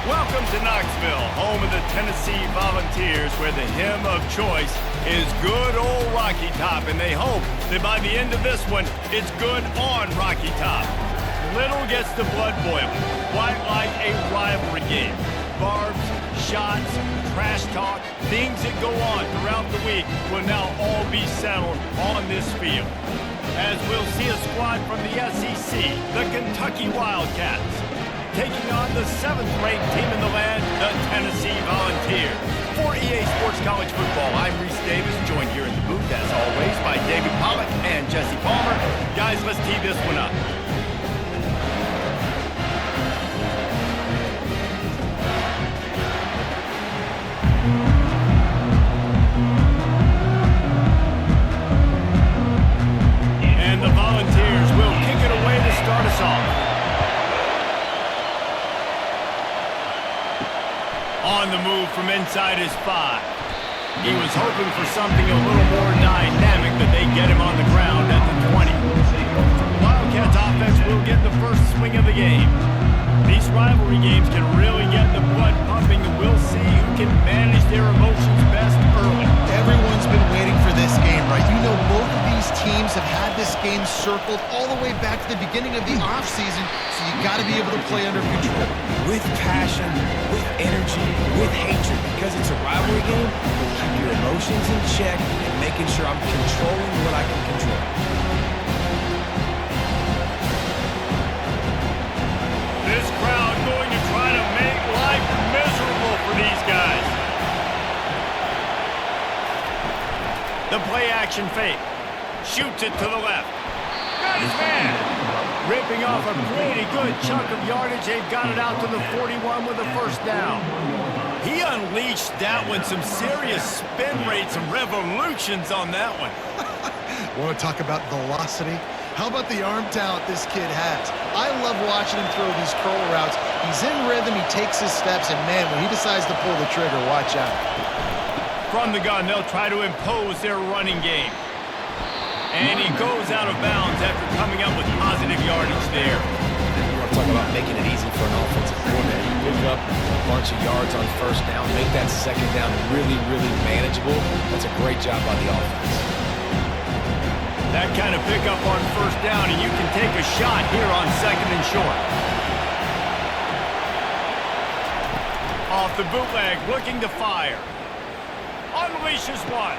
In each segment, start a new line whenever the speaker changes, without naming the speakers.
Welcome to Knoxville, home of the Tennessee Volunteers, where the hymn of choice is good old Rocky Top, and they hope that by the end of this one, it's good on Rocky Top. Little gets the blood boiling, quite like a rivalry game. Barbs, shots, trash talk, things that go on throughout the week will now all be settled on this field. As we'll see a squad from the SEC, the Kentucky Wildcats, taking on the 7th-ranked team in the land, the Tennessee Volunteers. For EA Sports College Football, I'm Reese Davis, joined here in the booth, as always, by David Pollack and Jesse Palmer. Guys, let's tee this one up. And the Volunteers will kick it away to start us off. On the move from inside his 5. He was hoping for something a little more dynamic, but they get him on the ground at the 20. Wildcats offense will get the first swing of the game. These rivalry games can really get the blood pumping, and we'll see who can manage their emotions best early.
Everyone's been waiting for this game, right? You know, both of these teams have had this game circled all the way back to the beginning of the offseason, so you got to be able to play under control.
With passion, with energy, with hatred, because it's a rivalry game. Keep your emotions in check and making sure I'm controlling what I can control.
This crowd going to try to make life miserable for these guys. The play action fake. Shoots it to the left. Got his man. Ripping off a pretty good chunk of yardage. They've got it out to the 41 with a first down. He unleashed that one. Some serious spin rates, some revolutions on that one.
Want to talk about velocity? How about the arm talent this kid has? I love watching him throw these curl routes. He's in rhythm, he takes his steps, and man, when he decides to pull the trigger, watch out.
From the gun, they'll try to impose their running game. And he goes out of bounds after coming up with positive yardage there.
You want to talk about making it easy for an offensive coordinator. You pick up a bunch of yards on first down, make that second down really, really manageable. That's a great job by the offense.
That kind of pickup on first down, and you can take a shot here on 2nd and short. Off the bootleg, looking to fire. Unleashes one.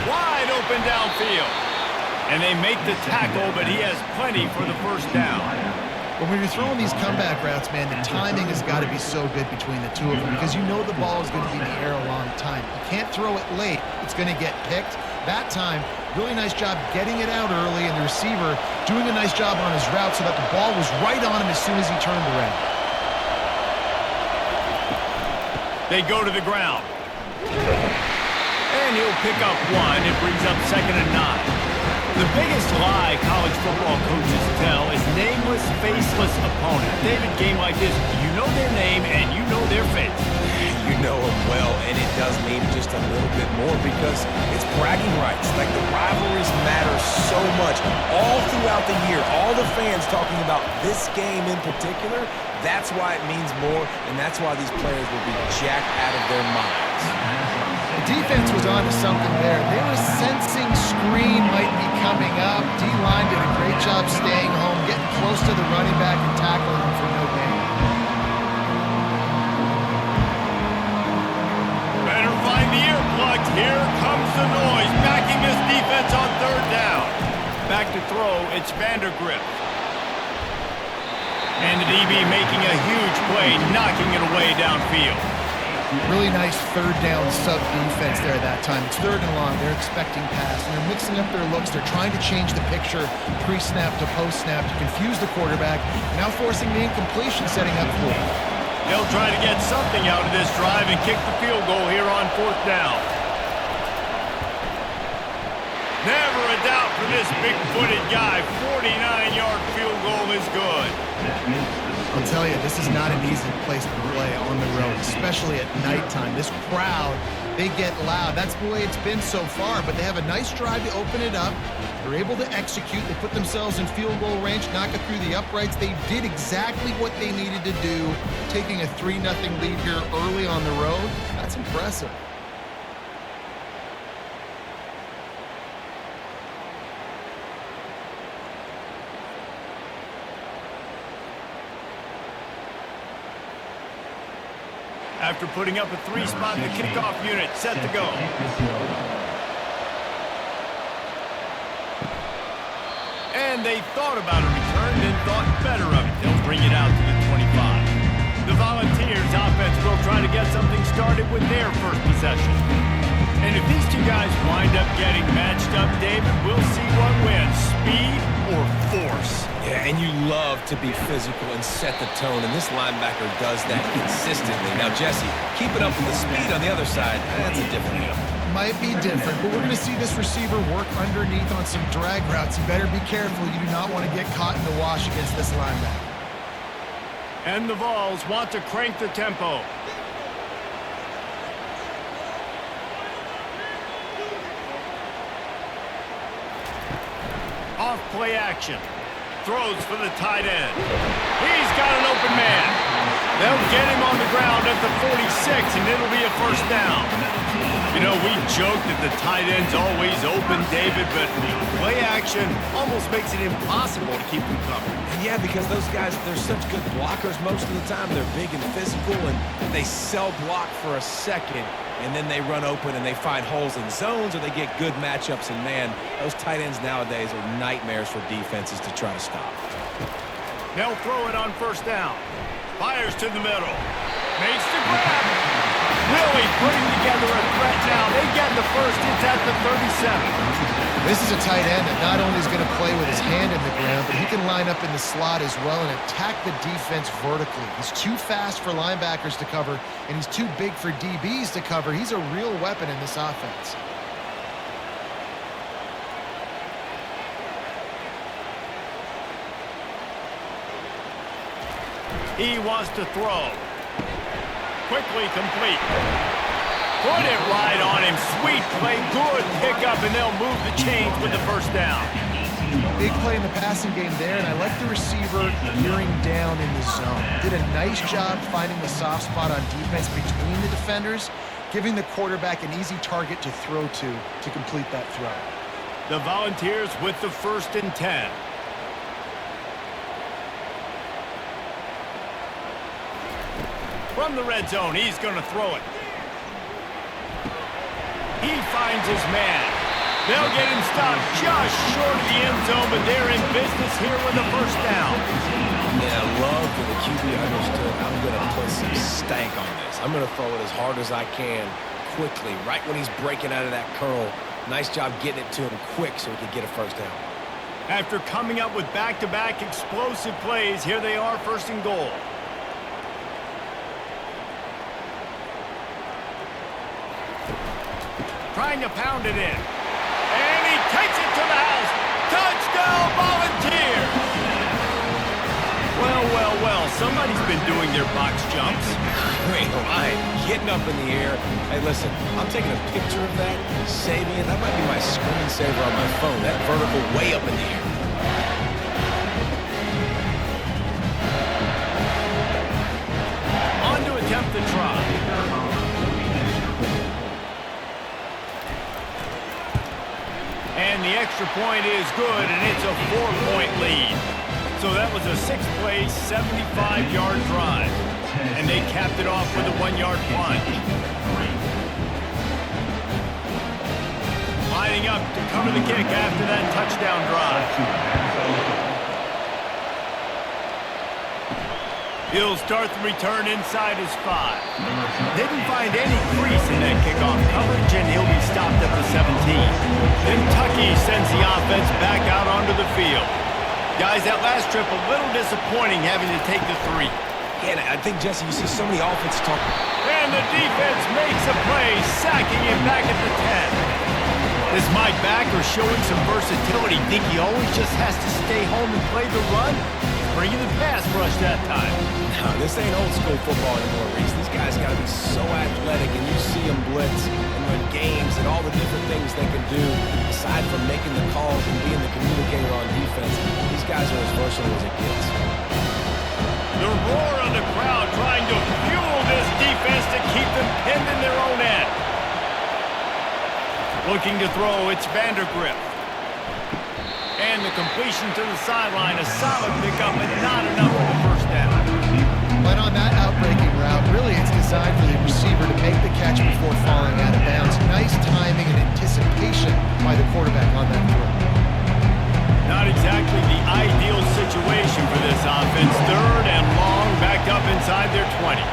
Wide open downfield. And they make the tackle, but he has plenty for the first down.
But when you're throwing these comeback routes, man, the timing has got to be so good between the two of them because you know the ball is going to be in the air a long time. You can't throw it late. It's going to get picked. That time, really nice job getting it out early, and the receiver doing a nice job on his route so that the ball was right on him as soon as he turned around.
They go to the ground. And he'll pick up one. It brings up 2nd and 9. The biggest lie college football coaches tell is nameless, faceless opponent. David, game like this, you know their name and you know their face.
You know them well, and it does mean just a little bit more because it's bragging rights. Like, the rivalries matter so much all throughout the year. All the fans talking about this game in particular, that's why it means more, and that's why these players will be jacked out of their minds.
The defense was on to something there. They were sensing screen might be coming up. D-line did a great job staying home, getting close to the running back and tackling him for no gain.
Better find the earplugs. Here comes the noise. Backing this defense on 3rd down. Back to throw, it's Vandergrift. And the DB making a huge play, knocking it away downfield.
Really nice 3rd down sub defense there that time. It's 3rd and long. They're expecting pass, and they're mixing up their looks. They're trying to change the picture pre-snap to post-snap to confuse the quarterback, now forcing the incompletion, setting up for it.
They'll try to get something out of this drive and kick the field goal here on 4th down. Never a doubt for this big-footed guy. 49-yard field goal is good.
I'll tell you, this is not an easy place to play on the road, especially at nighttime. This crowd they get loud. That's the way it's been so far, but they have a nice drive to open it up. They're able to execute. They put themselves in field goal range, knock it through the uprights. They did exactly what they needed to do, taking a 3-0 lead here early on the road. That's impressive.
After putting up a 3-spot, the kickoff unit set to go. And they thought about a return, then thought better of it. They'll bring it out to the 25. The Volunteers offense will try to get something started with their first possession. And if these two guys wind up getting matched up, David, we'll see what wins, speed or force.
Yeah, and you love to be physical and set the tone, and this linebacker does that consistently. Now, Jesse, keep it up with the speed on the other side. That's a different deal.
Might be different, but we're going to see this receiver work underneath on some drag routes. You better be careful. You do not want to get caught in the wash against this linebacker.
And the Vols want to crank the tempo. Off play action. Throws for the tight end. He's got an open man. They'll get him on the ground at the 46, and it'll be a first down. You know, we joke that the tight end's always open, David, but play action almost makes it impossible to keep them covered.
Yeah, because those guys, they're such good blockers most of the time. They're big and physical, and they sell block for a second, and then they run open and they find holes in zones, or they get good matchups. And, man, those tight ends nowadays are nightmares for defenses to try to stop.
They'll throw it on first down. Fires to the middle. Makes the grab. Really putting together a threat now. They get the first. It's at the 37.
This is a tight end that not only is going to play with his hand in the ground, but he can line up in the slot as well and attack the defense vertically. He's too fast for linebackers to cover, and he's too big for DBs to cover. He's a real weapon in this offense.
He wants to throw. Quickly complete. Put it right on him. Sweet play. Good pickup, and they'll move the chains with the first down.
Big play in the passing game there, and I like the receiver gearing down in the zone. Did a nice job finding the soft spot on defense between the defenders, giving the quarterback an easy target to throw to complete that throw.
The Volunteers with the 1st and 10. From the red zone, he's going to throw it. He finds his man. They'll get him stopped just short of the end zone, but they're in business here with a first down.
Yeah, I love that the QB understood. I'm going to put some stank on this. I'm going to throw it as hard as I can, quickly, right when he's breaking out of that curl. Nice job getting it to him quick so he could get a first down.
After coming up with back-to-back explosive plays, here they are, 1st and goal. Trying to pound it in. And he takes it to the house. Touchdown, Volunteers! Well, well, well. Somebody's been doing their box jumps.
Great line. Getting up in the air. Hey, listen, I'm taking a picture of that, saving it. That might be my screensaver on my phone. That vertical way up in the air.
On to attempt the try. And the extra point is good, and it's a 4-point lead. So that was a 6-play, 75-yard drive. And they capped it off with a 1-yard plunge. Lining up to cover the kick after that touchdown drive. He'll start the return inside his 5. Didn't find any crease in that kickoff coverage, and he'll be stopped at the 17. Kentucky sends the offense back out onto the field. Guys, that last trip a little disappointing having to take the 3.
Yeah, I think, Jesse, you see so many offenses talk.
And the defense makes a play, sacking him back at the 10. Is Mike backer showing some versatility? Think he always just has to stay home and play the run? bringing the pass rush that time.
No, this ain't old school football anymore, Reese. These guys got to be so athletic, and you see them blitz and run games and all the different things they can do aside from making the calls and being the communicator on defense. These guys are as versatile as it gets.
The roar of the crowd trying to fuel this defense to keep them pinned in their own end. Looking to throw, it's Vandergrift. And the completion to the sideline, a solid pickup, but not enough for the first down.
But on that outbreaking route, really it's designed for the receiver to make the catch before falling out of bounds. Nice timing and anticipation by the quarterback on that throw.
Not exactly the ideal situation for this offense. Third and long, backed up inside their 20.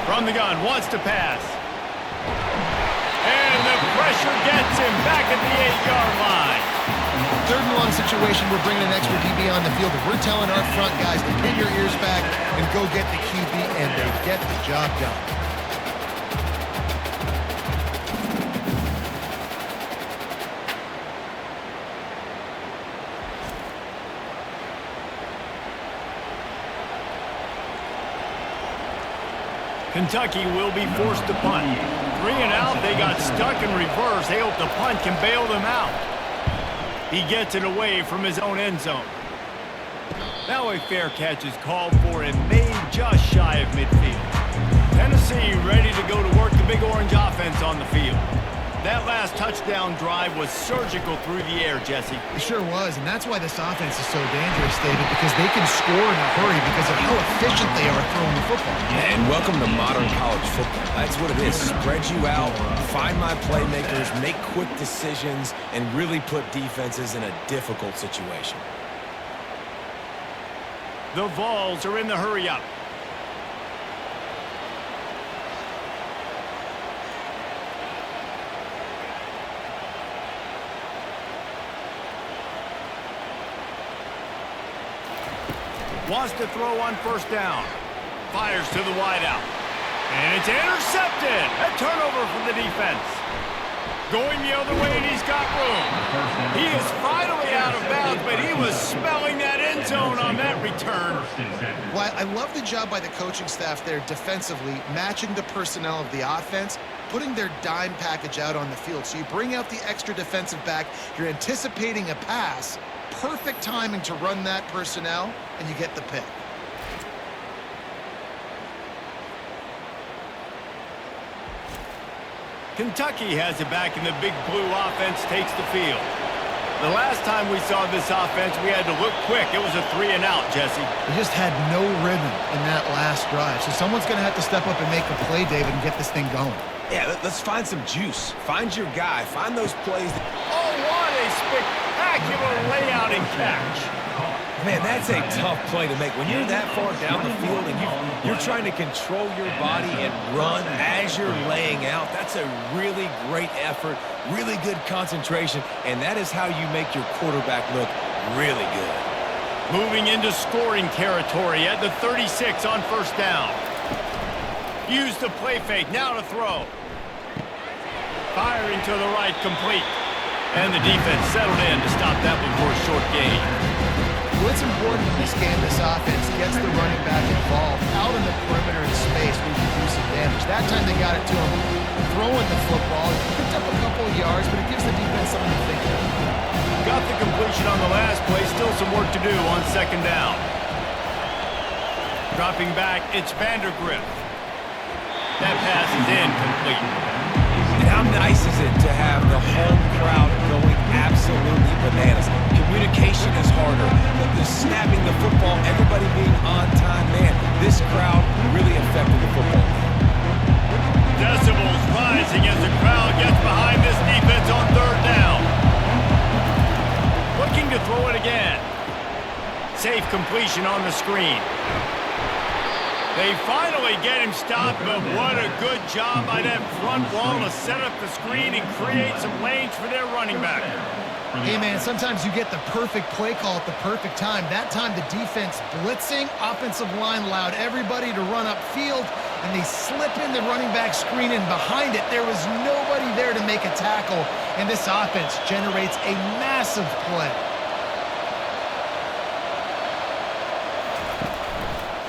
From the gun, wants to pass. And the pressure gets him back at the 8-yard line.
Third and long situation, we're bringing an extra DB on the field. We're telling our front guys to pin your ears back and go get the QB, and they get the job done.
Kentucky will be forced to punt. 3 and out, they got stuck in reverse. They hope the punt can bail them out. He gets it away from his own end zone. Now a fair catch is called for and made just shy of midfield. Tennessee ready to go to work the Big Orange offense on the field. That last touchdown drive was surgical through the air, Jesse.
It sure was, and that's why this offense is so dangerous, David, because they can score in a hurry because of how efficient they are throwing the football.
And welcome to modern college football. That's what it is. Spread you out, find my playmakers, make quick decisions, and really put defenses in a difficult situation.
The Vols are in the hurry-up. Wants to throw on first down. Fires to the wideout. And it's intercepted. A turnover for the defense. Going the other way, and he's got room. He is finally out of bounds, but he was smelling that end zone on that return.
Well, I love the job by the coaching staff there defensively, matching the personnel of the offense, putting their dime package out on the field. So you bring out the extra defensive back, you're anticipating a pass, perfect timing to run that personnel, and you get the pick.
Kentucky has it back, and the big blue offense takes the field. The last time we saw this offense, we had to look quick. It was a 3 and out, Jesse.
They just had no rhythm in that last drive. So someone's going to have to step up and make a play, David, and get this thing going.
Yeah, let's find some juice. Find your guy. Find those plays.
Oh, what a spectacular layout and catch.
Man, that's a tough play to make. When you're that far down the field and you're trying to control your body and run as you're laying out, that's a really great effort, really good concentration, and that is how you make your quarterback look really good.
Moving into scoring territory at the 36 on first down. Use the play fake, now to throw. Firing to the right, complete. And the defense settled in to stop that one for a short gain.
What's important in this game, this offense gets the running back involved out in the perimeter in space where you can do some damage. That time they got it to him throwing the football. He picked up a couple of yards, but it gives the defense something to think about.
Got the completion on the last play. Still some work to do on second down. Dropping back, it's Vandergrift. That pass is incomplete.
And how nice is it to have the home crowd going absolutely bananas? Communication is harder, but the snapping the football, everybody being on time, man, this crowd really affected the football game.
Decibels rising as the crowd gets behind this defense on third down. Looking to throw it again. Safe completion on the screen. They finally get him stopped, but what a good job by that front wall to set up the screen and create some lanes for their running back.
Hey, man, sometimes you get the perfect play call at the perfect time. That time the defense blitzing, offensive line allowed everybody to run upfield, and they slip in the running back screen, and behind it there was nobody there to make a tackle, and this offense generates a massive play.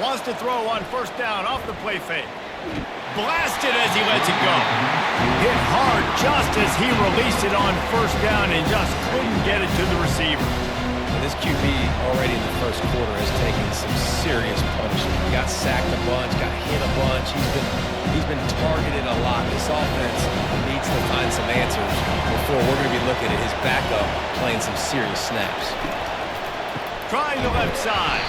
Wants to throw on first down off the play fake. Blasted as he lets it go. Hit hard just as he released it on first down and just couldn't get it to the receiver.
This QB already in the first quarter has taken some serious punishment. Got sacked a bunch, got hit a bunch. He's been targeted a lot. This offense needs to find some answers before we're going to be looking at his backup playing some serious snaps.
Trying the left side.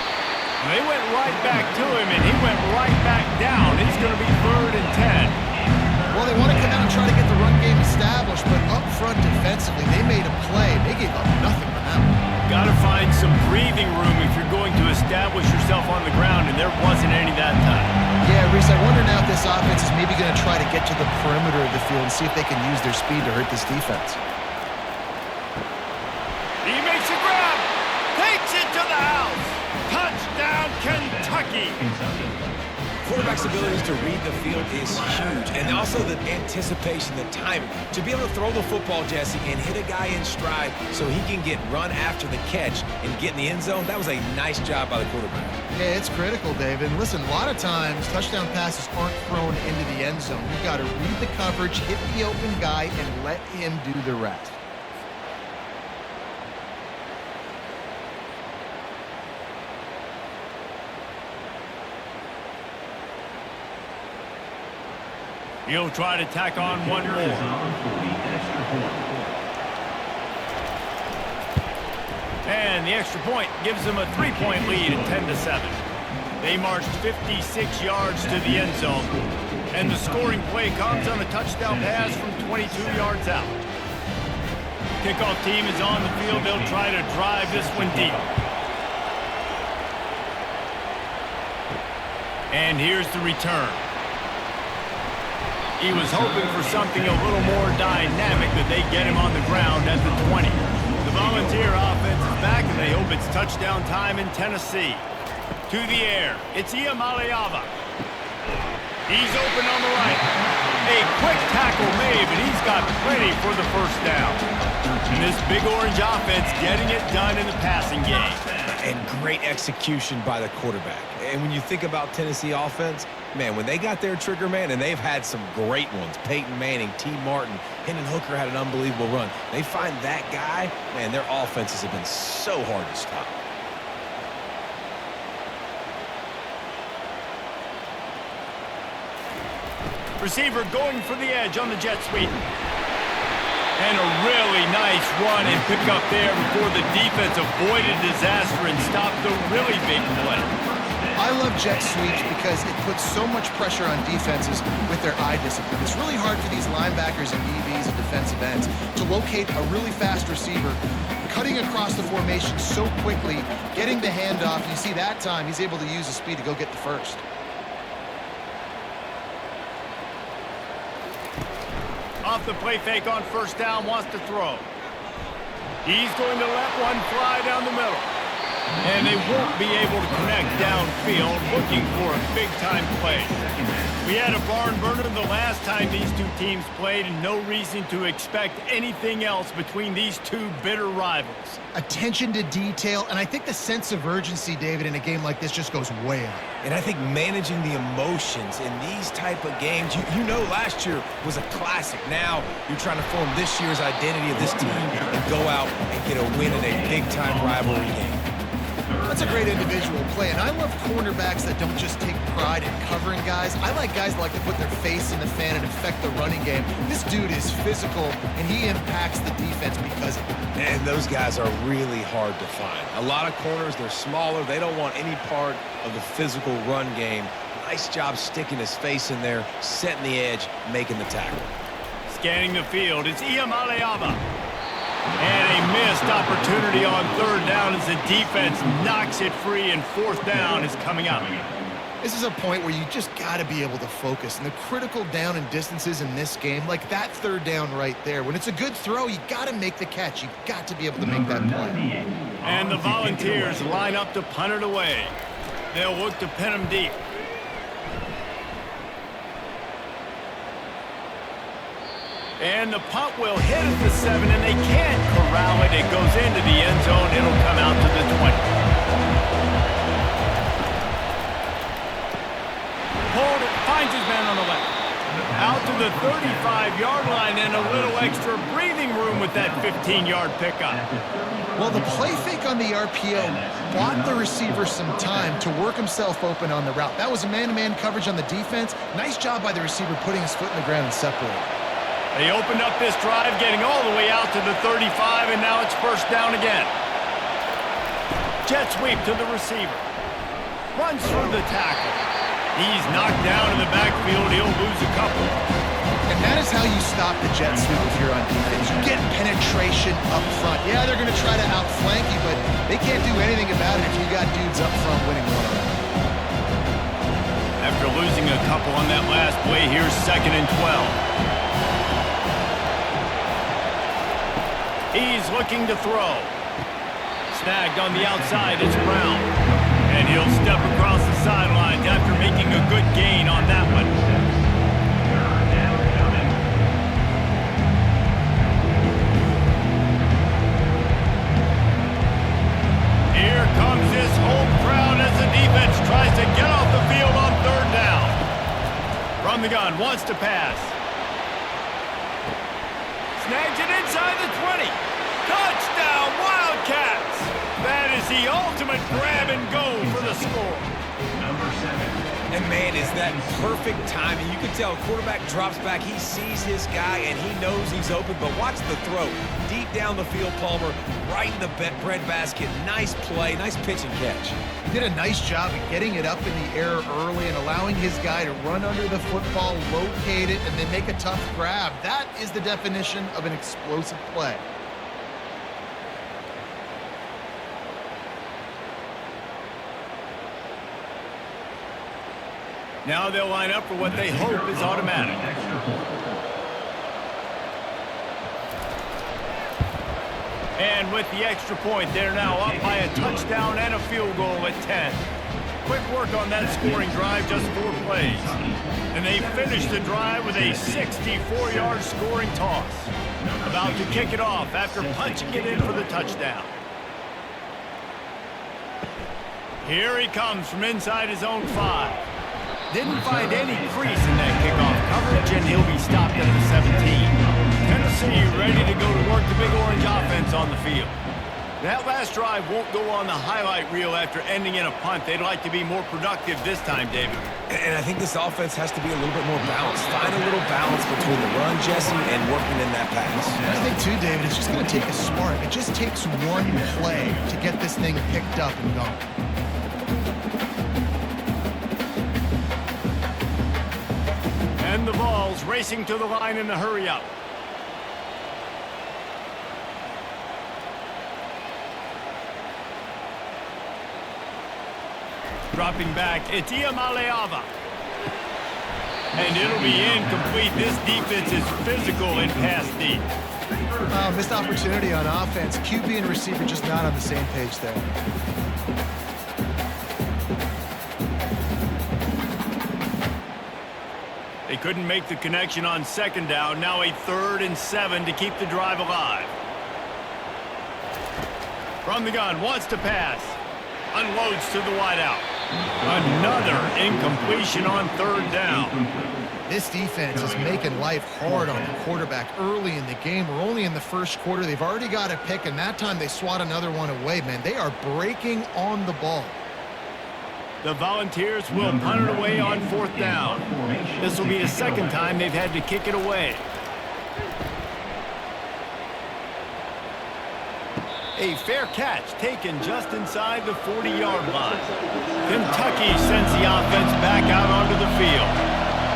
They went right back to him, and he went right back down. It's going to be 3rd and 10.
Well, they want to come out and try to get the run game established, but up front defensively, they made a play. They gave up nothing on that one.
Got to find some breathing room if you're going to establish yourself on the ground, and there wasn't any that time.
Yeah, Reese, I wonder now if this offense is maybe going to try to get to the perimeter of the field and see if they can use their speed to hurt this defense.
He makes a grab, takes it to the house. Touchdown, Kentucky.
Quarterback's abilities to read the field is huge, and also the anticipation, the timing. To be able to throw the football, Jesse, and hit a guy in stride so he can get run after the catch and get in the end zone, that was a nice job by the quarterback.
Yeah, it's critical, David. And listen, a lot of times, touchdown passes aren't thrown into the end zone. You've got to read the coverage, hit the open guy, and let him do the rest.
He'll try to tack on one more. And the extra point gives them a 3-point lead at 10-7. They marched 56 yards to the end zone. And the scoring play comes on a touchdown pass from 22 yards out. Kickoff team is on the field. They'll try to drive this one deep. And here's the return. He was hoping for something a little more dynamic, that they get him on the ground at the 20. The Volunteer offense is back, and they hope it's touchdown time in Tennessee. To the air, it's Iamaleava. He's open on the right. A quick tackle made, but he's got plenty for the first down. And this Big Orange offense getting it done in the passing game.
And great execution by the quarterback. And when you think about Tennessee offense, man, when they got their trigger man, and they've had some great ones, Peyton Manning, T. Martin, Hendon Hooker had an unbelievable run. They find that guy, man, their offenses have been so hard to stop.
Receiver going for the edge on the jet sweep. And a really nice run and pick up there before the defense avoided disaster and stopped the really big play.
I love jet sweeps because it puts so much pressure on defenses with their eye discipline. It's really hard for these linebackers and DBs and defensive ends to locate a really fast receiver, cutting across the formation so quickly, getting the handoff. You see that time, he's able to use his speed to go get the first.
Off the play fake on first down, wants to throw. He's going to let one fly down the middle. And they won't be able to connect downfield, looking for a big-time play. We had a barn burner the last time these two teams played, and no reason to expect anything else between these two bitter rivals.
Attention to detail, and I think the sense of urgency, David, in a game like this just goes way up.
And I think managing the emotions in these type of games, you know last year was a classic. Now you're trying to form this year's identity of this team and go out and get a win in a big-time rivalry game.
That's a great individual play, and I love cornerbacks that don't just take pride in covering guys. I like guys that like to put their face in the fan and affect the running game. This dude is physical, and he impacts the defense because of it.
And those guys are really hard to find. A lot of corners, they're smaller. They don't want any part of the physical run game. Nice job sticking his face in there, setting the edge, making the tackle.
Scanning the field, it's Iamaleava. And a missed opportunity on third down as the defense knocks it free, and fourth down is coming up.
This is a point where you just got to be able to focus. And the critical down and distances in this game, like that third down right there, when it's a good throw, you got to make the catch. You've got to be able to make that play.
And the Volunteers line up to punt it away. They'll look to pin them deep. And the punt will hit at the 7, and they can't corral it. It goes into the end zone. It'll come out to the 20. pulled, finds his man on the left. Out to the 35-yard line and a little extra breathing room with that 15-yard pickup.
Well, the play fake on the RPO bought the receiver some time to work himself open on the route. That was a man-to-man coverage on the defense. Nice job by the receiver putting his foot in the ground and separating.
They opened up this drive, getting all the way out to the 35, and now it's first down again. Jet sweep to the receiver. Runs through the tackle. He's knocked down in the backfield. He'll lose a couple.
And that is how you stop the jet sweep if you're on defense. You get penetration up front. Yeah, they're going to try to outflank you, but they can't do anything about it if you got dudes up front winning one-on-one.
After losing a couple on that last play, here's 2nd and 12. He's looking to throw. Snagged on the outside, it's Brown. And he'll step across the sidelines after making a good gain on that one. Here comes this home crowd as the defense tries to get off the field on 3rd down. From the gun, wants to pass. Snags it inside the 20. Touchdown, Wildcats! That is the ultimate grab and go for the score.
And man, is that perfect timing. You can tell quarterback drops back, he sees his guy, and he knows he's open, but watch the throw. Deep down the field, Palmer, right in the breadbasket. Nice play, nice pitch and catch.
He did a nice job of getting it up in the air early and allowing his guy to run under the football, locate it, and then make a tough grab. That is the definition of an explosive play.
Now they'll line up for what they hope is automatic. And with the extra point, they're now up by a touchdown and a field goal at 10. Quick work on that scoring drive, just 4 plays. And they finish the drive with a 64-yard scoring toss. About to kick it off after punching it in for the touchdown. Here he comes from inside his own 5. Didn't find any crease in that kickoff coverage, and he'll be stopped at the 17. Tennessee ready to go to work the big orange offense on the field. That last drive won't go on the highlight reel after ending in a punt. They'd like to be more productive this time, David.
And I think this offense has to be a little bit more balanced. Find a little balance between the run, Jesse, and working in that pass.
I think, too, David, it's just going to take a spark. It just takes one play to get this thing picked up and gone.
And the ball's racing to the line in a hurry-up. Dropping back, it's Iamaleava. And it'll be incomplete. This defense is physical and pass deep.
Missed opportunity on offense. QB and receiver just not on the same page there.
They couldn't make the connection on 2nd down. Now a 3rd and 7 to keep the drive alive. From the gun, wants to pass. Unloads to the wideout. Another incompletion on 3rd down.
This defense is making life hard on the quarterback early in the game. We're only in the first quarter. They've already got a pick, and that time they swat another one away, man. They are breaking on the ball.
The Volunteers will punt it away on 4th down. This will be the 2nd time they've had to kick it away. A fair catch taken just inside the 40-yard line. Kentucky sends the offense back out onto the field.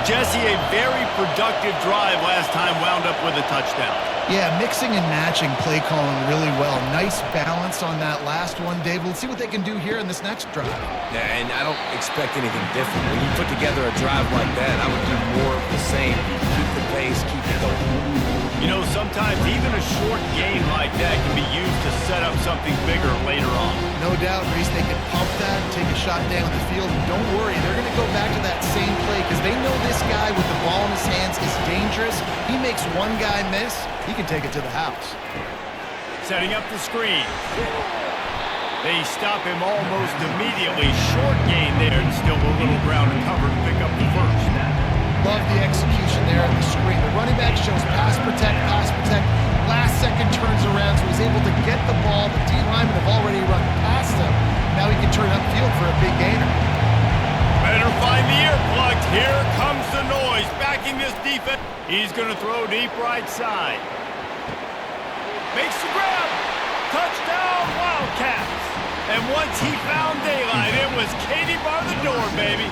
Jesse, a very productive drive last time, wound up with a touchdown.
Yeah, mixing and matching play calling really well. Nice balance on that last one, Dave. Let's see what they can do here in this next drive.
Yeah, and I don't expect anything different. When you put together a drive like that, I would do more of the same. Keep the pace, keep it going.
You know, sometimes even a short game like that can be used to set up something bigger later on.
No doubt, Reese, they can pump that and take a shot down the field. And don't worry, they're going to go back to that same play because they know this guy with the ball in his hands is dangerous. He makes one guy miss, he can take it to the house.
Setting up the screen. They stop him almost immediately. Short gain there and still a little ground to cover to pick up the first.
Love the execution there at the screen. The running back shows pass protect. Last second turns around, so he's able to get the ball. The D-linemen have already run past him. Now he can turn upfield for a big gainer.
Better find the earplugs. Here comes the noise. Backing this defense. He's going to throw deep right side. Makes the grab. Touchdown, Wildcats. And once he found daylight, it was Katie bar the door, baby.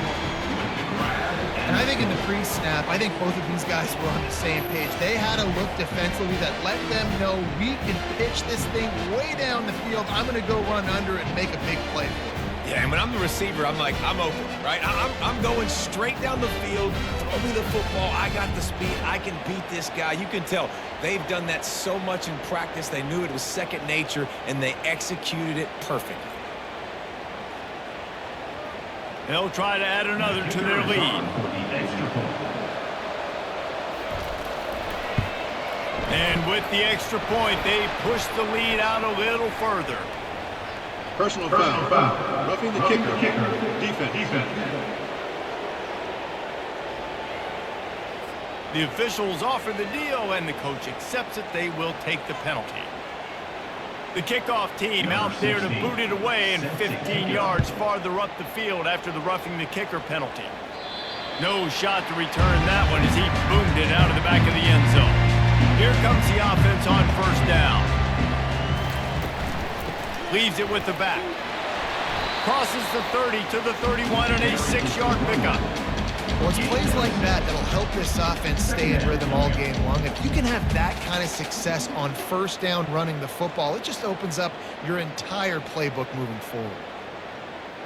And I think in the pre-snap, I think both of these guys were on the same page. They had a look defensively that let them know we can pitch this thing way down the field. I'm going to go run under it and make a big play for it.
Yeah, and when I'm the receiver, I'm like, I'm open, right? I'm going straight down the field. Throw me the football. I got the speed. I can beat this guy. You can tell they've done that so much in practice. They knew it was second nature, and they executed it perfectly.
They'll try to add another to their lead. And with the extra point, they push the lead out a little further.
Personal foul. Roughing the kicker. Defense.
The officials offer the deal, and the coach accepts it. They will take the penalty. The kickoff team out there to boot it away and 15 yards farther up the field after the roughing the kicker penalty. No shot to return that one as he boomed it out of the back of the end zone. Here comes the offense on first down. Leaves it with the back. Crosses the 30 to the 31 and a 6-yard pickup.
Well, it's plays like that that'll help this offense stay in rhythm all game long. If you can have that kind of success on first down running the football, it just opens up your entire playbook moving forward.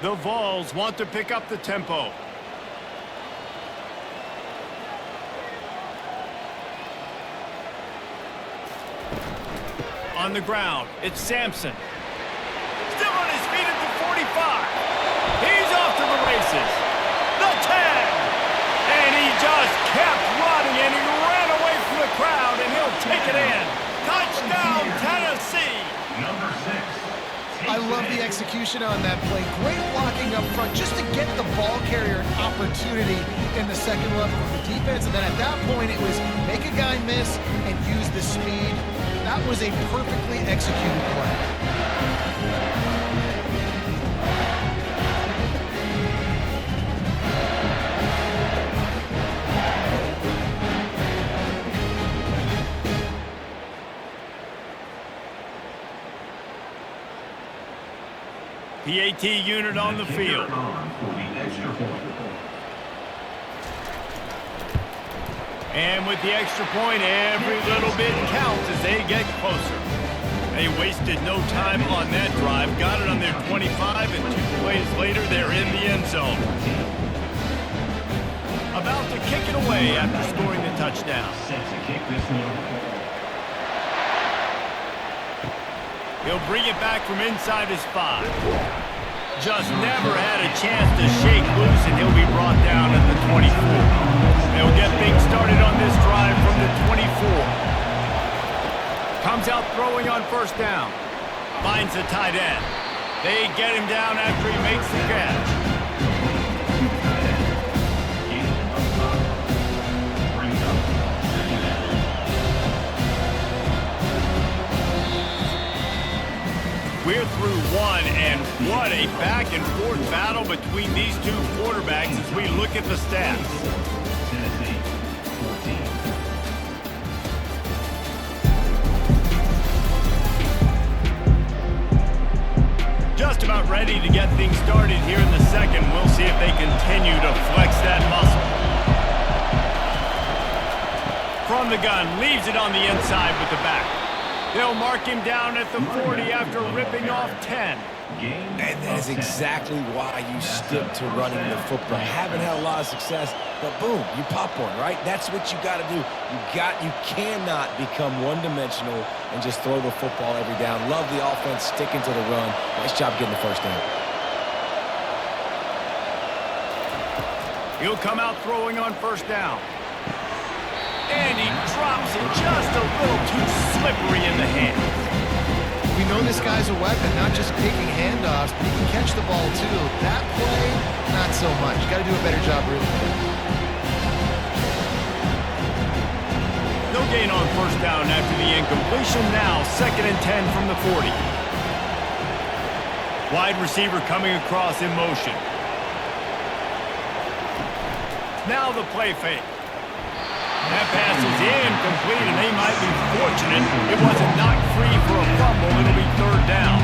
The Vols want to pick up the tempo. On the ground, it's Sampson. Still on his feet at the 45. He's off to the races. The 10. And he just kept running, and he ran away from the crowd, and he'll take it in. Touchdown, Tennessee.
Number 6.
I love the execution on that play. Great blocking up front just to get the ball carrier an opportunity in the second level of the defense. And then at that point, it was make a guy miss and use the speed. That was a perfectly executed play.
PAT unit on the field. And with the extra point, every little bit counts as they get closer. They wasted no time on that drive. Got it on their 25, and 2 plays later, they're in the end zone. About to kick it away after scoring the touchdown. He'll bring it back from inside his 5. Just never had a chance to shake loose, and he'll be brought down at the 24. They'll get things started on this drive from the 24. Comes out throwing on first down. Finds the tight end. They get him down after he makes the catch. We're through one, and what a back-and-forth battle between these two quarterbacks as we look at the stats. Just about ready to get things started here in the second. We'll see if they continue to flex that muscle. From the gun, leaves it on the inside with the back. They'll mark him down at the 40 after ripping off 10.
And that is exactly why you stick to running the football. Haven't had a lot of success, but boom, you pop one, right? That's what you got to do. You cannot become one-dimensional and just throw the football every down. Love the offense, sticking to the run. Nice job getting the first down.
He'll come out throwing on first down. And he drops it just a little too slippery in the hands.
We know this guy's a weapon, not just taking handoffs, but he can catch the ball too. That play, not so much. Got to do a better job really quick.
No gain on first down after the incompletion. Now 2nd and 10 from the 40. Wide receiver coming across in motion. Now the play fake. That pass is incomplete, and they might be fortunate it wasn't knocked free for a fumble. It'll be 3rd down.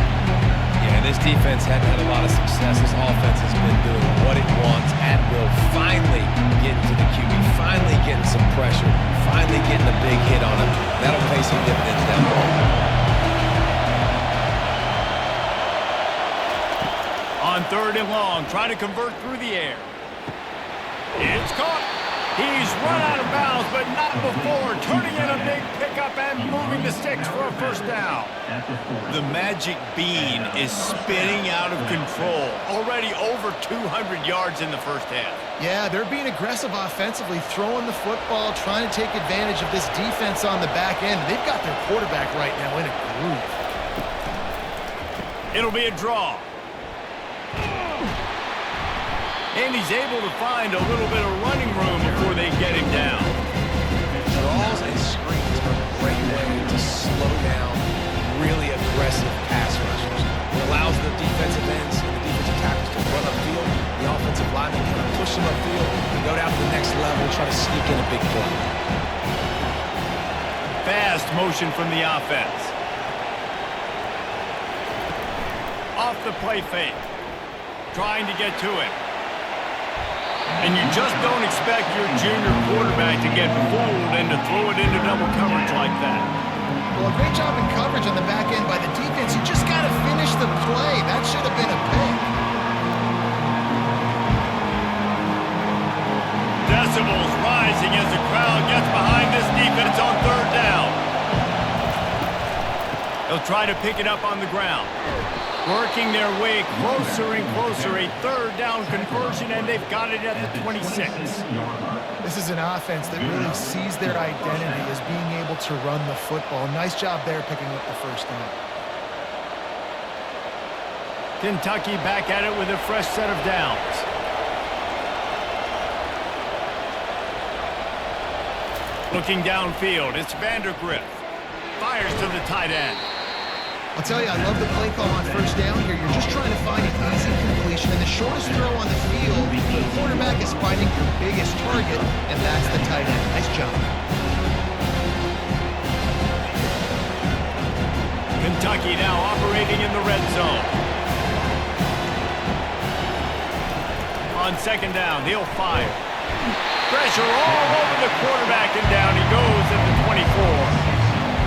Yeah, this defense hadn't had a lot of success. This offense has been doing what it wants at will. Finally getting to the QB, finally getting some pressure, finally getting a big hit on him. That'll pay some dividends down the road.
On 3rd and long, trying to convert through the air. It's caught. He's run out of bounds, but not before turning in a big pickup and moving the sticks for a first down. The magic bean is spinning out of control. Already over 200 yards in the first half.
Yeah, they're being aggressive offensively, throwing the football, trying to take advantage of this defense on the back end. They've got their quarterback right now in a groove.
It'll be a draw. And he's able to find a little bit of running room before they get him down.
Draws and screens are a great way to slow down really aggressive pass rushers. It allows the defensive ends and the defensive tackles to run upfield. The offensive linemen kind of push them upfield and go down to the next level, try to sneak in a big play.
Fast motion from the offense. Off the play fake. Trying to get to him. And you just don't expect your junior quarterback to get fooled and to throw it into double coverage like that.
Well, a great job in coverage on the back end by the defense. You just got to finish the play. That should have been a pick.
Decibels rising as the crowd gets behind this defense on 3rd down. They'll try to pick it up on the ground. Working their way closer and closer, a 3rd down conversion, and they've got it at the 26.
This is an offense that really sees their identity as being able to run the football. Nice job there picking up the first down.
Kentucky back at it with a fresh set of downs. Looking downfield, it's Vandergrift. Fires to the tight end.
I'll tell you, I love the play call on first down here. You're just trying to find an easy completion, and the shortest throw on the field, the quarterback is finding your biggest target, and that's the tight end. Nice job.
Kentucky now operating in the red zone. On 2nd down, he'll fire. Pressure all over the quarterback, and down he goes at the 24.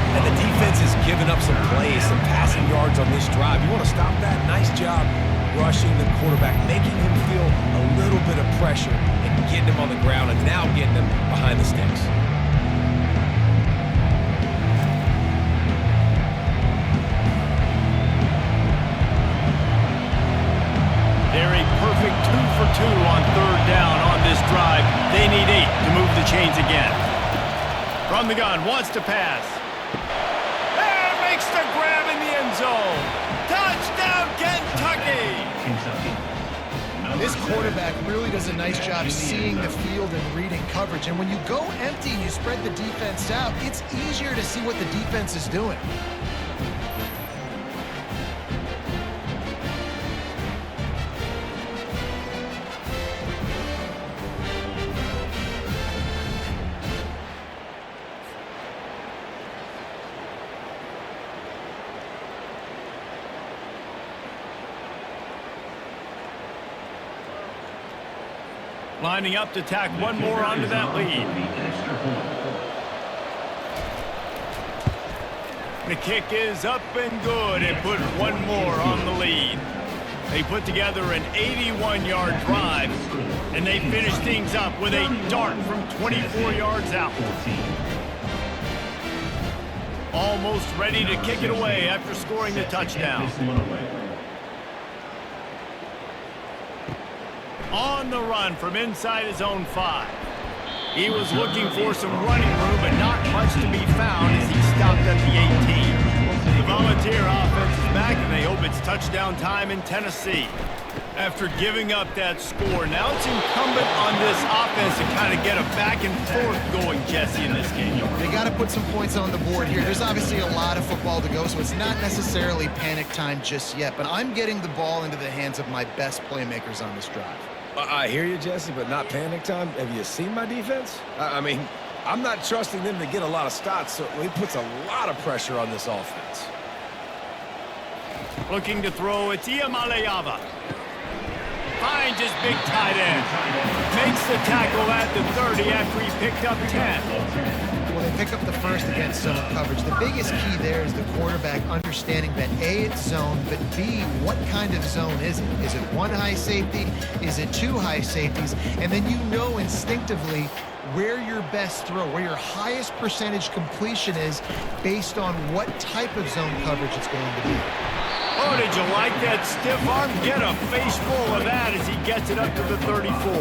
And the defense has given up some plays, some passing yards on this drive. You want to stop that? Nice job rushing the quarterback, making him feel a little bit of pressure and getting him on the ground and now getting him behind the sticks.
They're a perfect 2 for 2 on 3rd down on this drive. They need 8 to move the chains again. From the gun, wants to pass. Makes the grab in the end zone. Touchdown, Kentucky!
This quarterback really does a nice job seeing the field and reading coverage. And when you go empty and you spread the defense out, it's easier to see what the defense is doing.
Lining up to tack one more onto that lead. The kick is up and good and put one more on the lead. They put together an 81-yard drive, and they finish things up with a dart from 24 yards out. Almost ready to kick it away after scoring the touchdown. On the run from inside his own 5. He was looking for some running room, but not much to be found as he stopped at the 18. Volunteer offense is back, and they hope it's touchdown time in Tennessee. After giving up that score, now it's incumbent on this offense to kind of get a back and forth going, Jesse, in this game.
They got to put some points on the board here. There's obviously a lot of football to go, so it's not necessarily panic time just yet, but I'm getting the ball into the hands of my best playmakers on this drive.
I hear you, Jesse, but not panic time. Have you seen my defense? I mean, I'm not trusting them to get a lot of stops, so he puts a lot of pressure on this offense.
Looking to throw, it's Iamaleava. Finds his big tight end. Makes the tackle at the 30 after he picked up 10.
Well, they pick up the first against zone coverage. The biggest key there is the quarterback understanding that A, it's zone, but B, what kind of zone is it? Is it one high safety? Is it two high safeties? And then you know instinctively where your best throw, where your highest percentage completion is based on what type of zone coverage it's going to be.
Oh, did you like that stiff arm? Get a face full of that as he gets it up to the 34.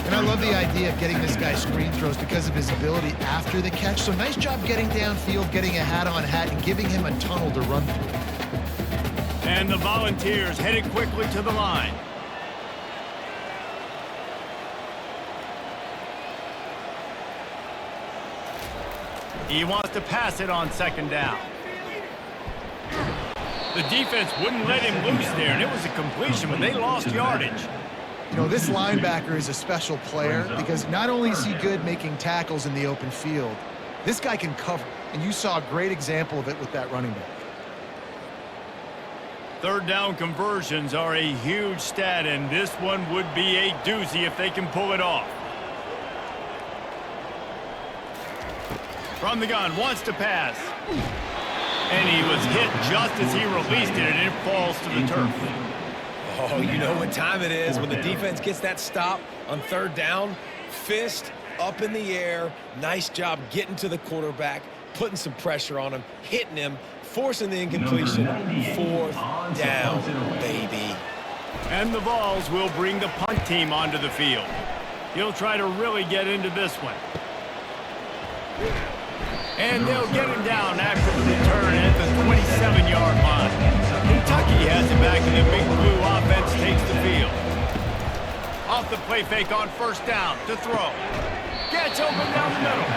And I love the idea of getting this guy screen throws because of his ability after the catch. So nice job getting downfield, getting a hat-on-hat, and giving him a tunnel to run through.
And the Volunteers headed quickly to the line. He wants to pass it on second down. The defense wouldn't let him loose there, and it was a completion, but they lost yardage.
You know, this linebacker is a special player because not only is he good making tackles in the open field, this guy can cover, and you saw a great example of it with that running back.
Third down conversions are a huge stat, and this one would be a doozy if they can pull it off. From the gun, wants to pass. And he was hit just as he released it, and it falls to the turf.
Oh, you know what time it is when the defense gets that stop on third down. Fist up in the air. Nice job getting to the quarterback, putting some pressure on him, hitting him, forcing the incompletion. Fourth down, baby.
And the Vols will bring the punt team onto the field. He'll try to really get into this one. And they'll get him down after the return at the 27-yard line. Kentucky has it back, and the Big Blue offense takes the field. Off the play fake on first down to throw. Gets open down the middle.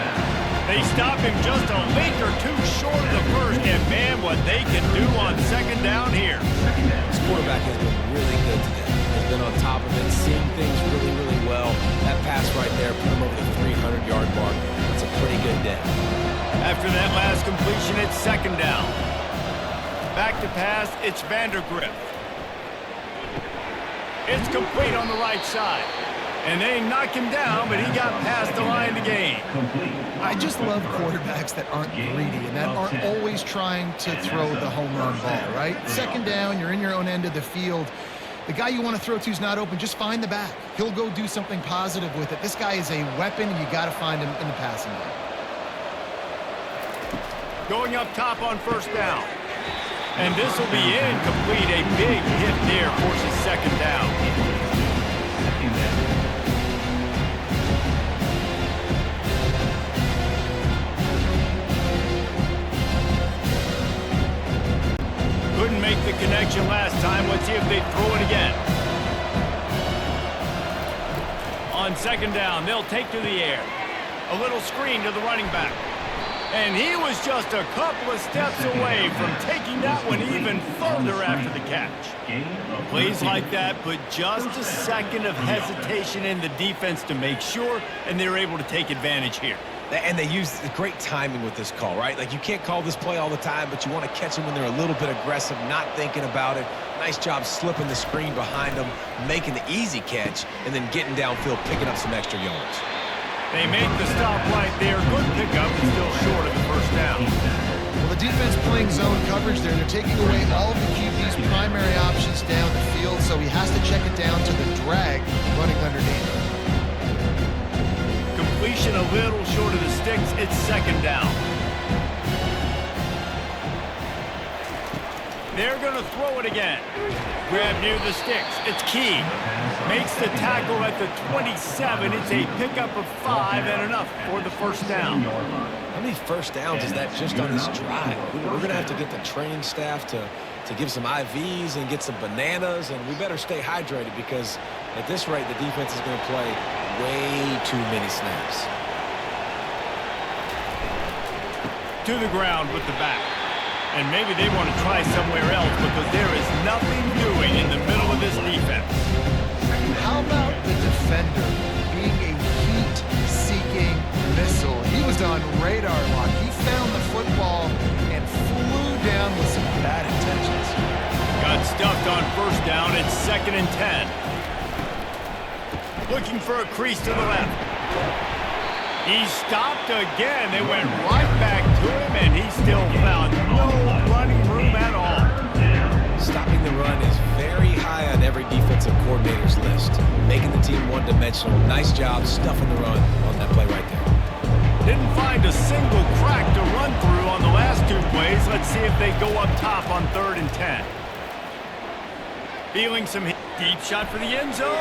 They stop him just a link or two short of the first, and man, what they can do on second down here.
This quarterback has been really good today. Has been on top of it, seeing things really, really well. That pass right there put him over the 300-yard mark. That's a pretty good day.
After that last completion, it's second down. Back to pass, it's Vandergrift. It's complete on the right side. And they knock him down, but he got past the line to gain.
I just love quarterbacks that aren't greedy and that aren't always trying to throw the home run ball, right? Second down, you're in your own end of the field. The guy you want to throw to is not open. Just find the back. He'll go do something positive with it. This guy is a weapon, and you got to find him in the passing game.
Going up top on first down. And this will be incomplete. A big hit there forces second down. Couldn't make the connection last time. Let's see if they throw it again. On second down, they'll take to the air. A little screen to the running back. And he was just a couple of steps away from taking that one even further after the catch. Plays like that put just a second of hesitation in the defense to make sure, and they're able to take advantage here.
And they use great timing with this call, right? Like, you can't call this play all the time, but you want to catch them when they're a little bit aggressive, not thinking about it. Nice job slipping the screen behind them, making the easy catch, and then getting downfield, picking up some extra yards.
They make the stop right there. Good pickup, but still short of the first down.
Well, the defense playing zone coverage there. They're taking away all of the QB's primary options down the field, so he has to check it down to the drag running underneath.
Completion a little short of the sticks. It's second down. They're going to throw it again. Grab near the sticks. It's Key. Makes the tackle at the 27. It's a pickup of 5 and enough for the first down.
How many first downs is that just on this drive? We're going to have to get the training staff to give some IVs and get some bananas, and we better stay hydrated because at this rate, the defense is going to play way too many snaps.
To the ground with the back. And maybe they want to try somewhere else because there is nothing doing in the middle of this defense.
How about the defender being a heat-seeking missile? He was on radar lock. He found the football and flew down with some bad intentions.
Got stuffed on first down. It's 2nd and 10. Looking for a crease to the left. He stopped again. They went right back to him, and he still found no running room at all.
Stopping the run is very high on every defensive coordinator's list. Making the team one-dimensional. Nice job stuffing the run on that play right there.
Didn't find a single crack to run through on the last 2 plays. Let's see if they go up top on 3rd and 10. Feeling some deep shot for the end zone.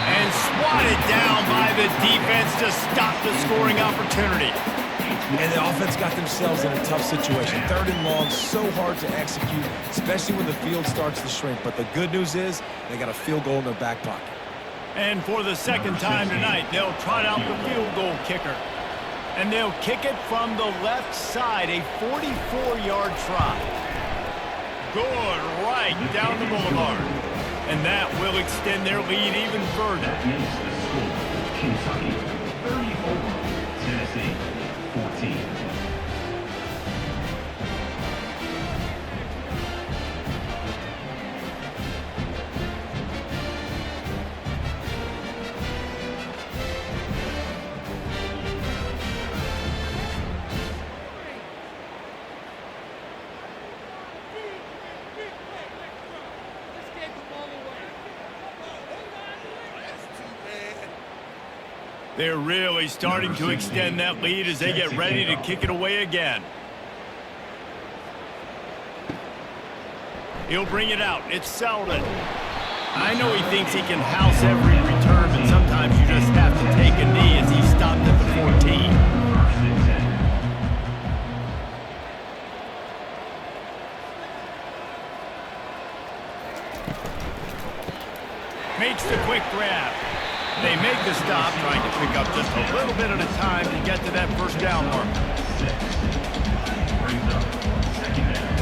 And swatted down by the defense to stop the scoring opportunity.
And the offense got themselves in a tough situation. 3rd and long, so hard to execute, especially when the field starts to shrink. But the good news is they got a field goal in their back pocket.
And for the 2nd time tonight, they'll trot out the field goal kicker. And they'll kick it from the left side, a 44-yard try. Good right down the boulevard. And that will extend their lead even further.
Against the score, Kentucky 34, Tennessee 14.
They're really starting to extend that lead as they get ready to kick it away again. He'll bring it out. It's Selden. I know he thinks he can house every return, but sometimes you just have to take a knee as he stopped at the 14. Makes the quick grab. They make the stop, trying to pick up just a little bit at a time to get to that first down mark.
Brings up 2nd down.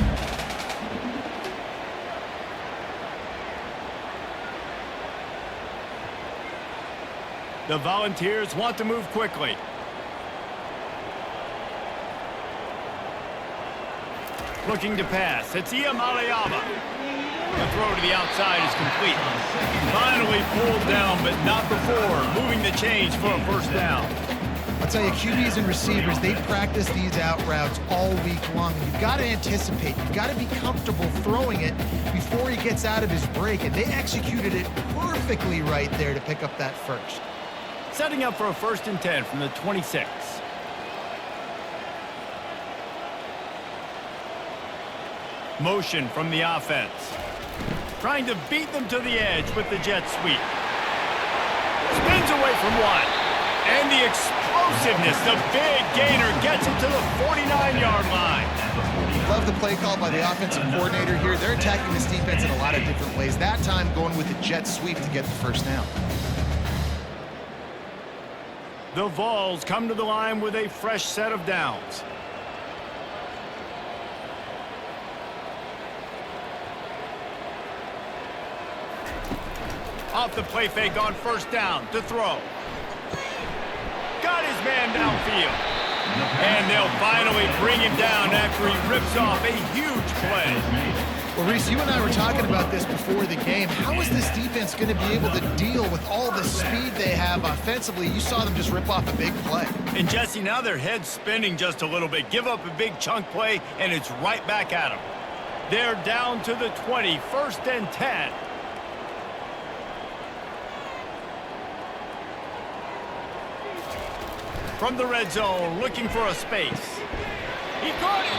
The Volunteers want to move quickly. Looking to pass. It's Iamaleava. The throw to the outside is complete. Finally pulled down, but not before. Moving the chains for a first down.
I'll tell you, QBs and receivers, they practice these out routes all week long. You've got to anticipate. You've got to be comfortable throwing it before he gets out of his break, and they executed it perfectly right there to pick up that first.
Setting up for a 1st and 10 from the 26. Motion from the offense. Trying to beat them to the edge with the jet sweep. Spins away from one. And the explosiveness, the big gainer gets it to the 49-yard line.
Love the play call by the offensive coordinator here. They're attacking this defense in a lot of different ways. That time going with the jet sweep to get the first down.
The Vols come to the line with a fresh set of downs. Off the play fake on first down to throw. Got his man downfield. And they'll finally bring him down after he rips off a huge play.
Well, Reese, you and I were talking about this before the game. How is this defense going to be able to deal with all the speed they have offensively? You saw them just rip off a big play.
And Jesse, now their head's spinning just a little bit. Give up a big chunk play, and it's right back at them. They're down to the 20, 1st and 10. From the red zone, looking for a space. He caught it.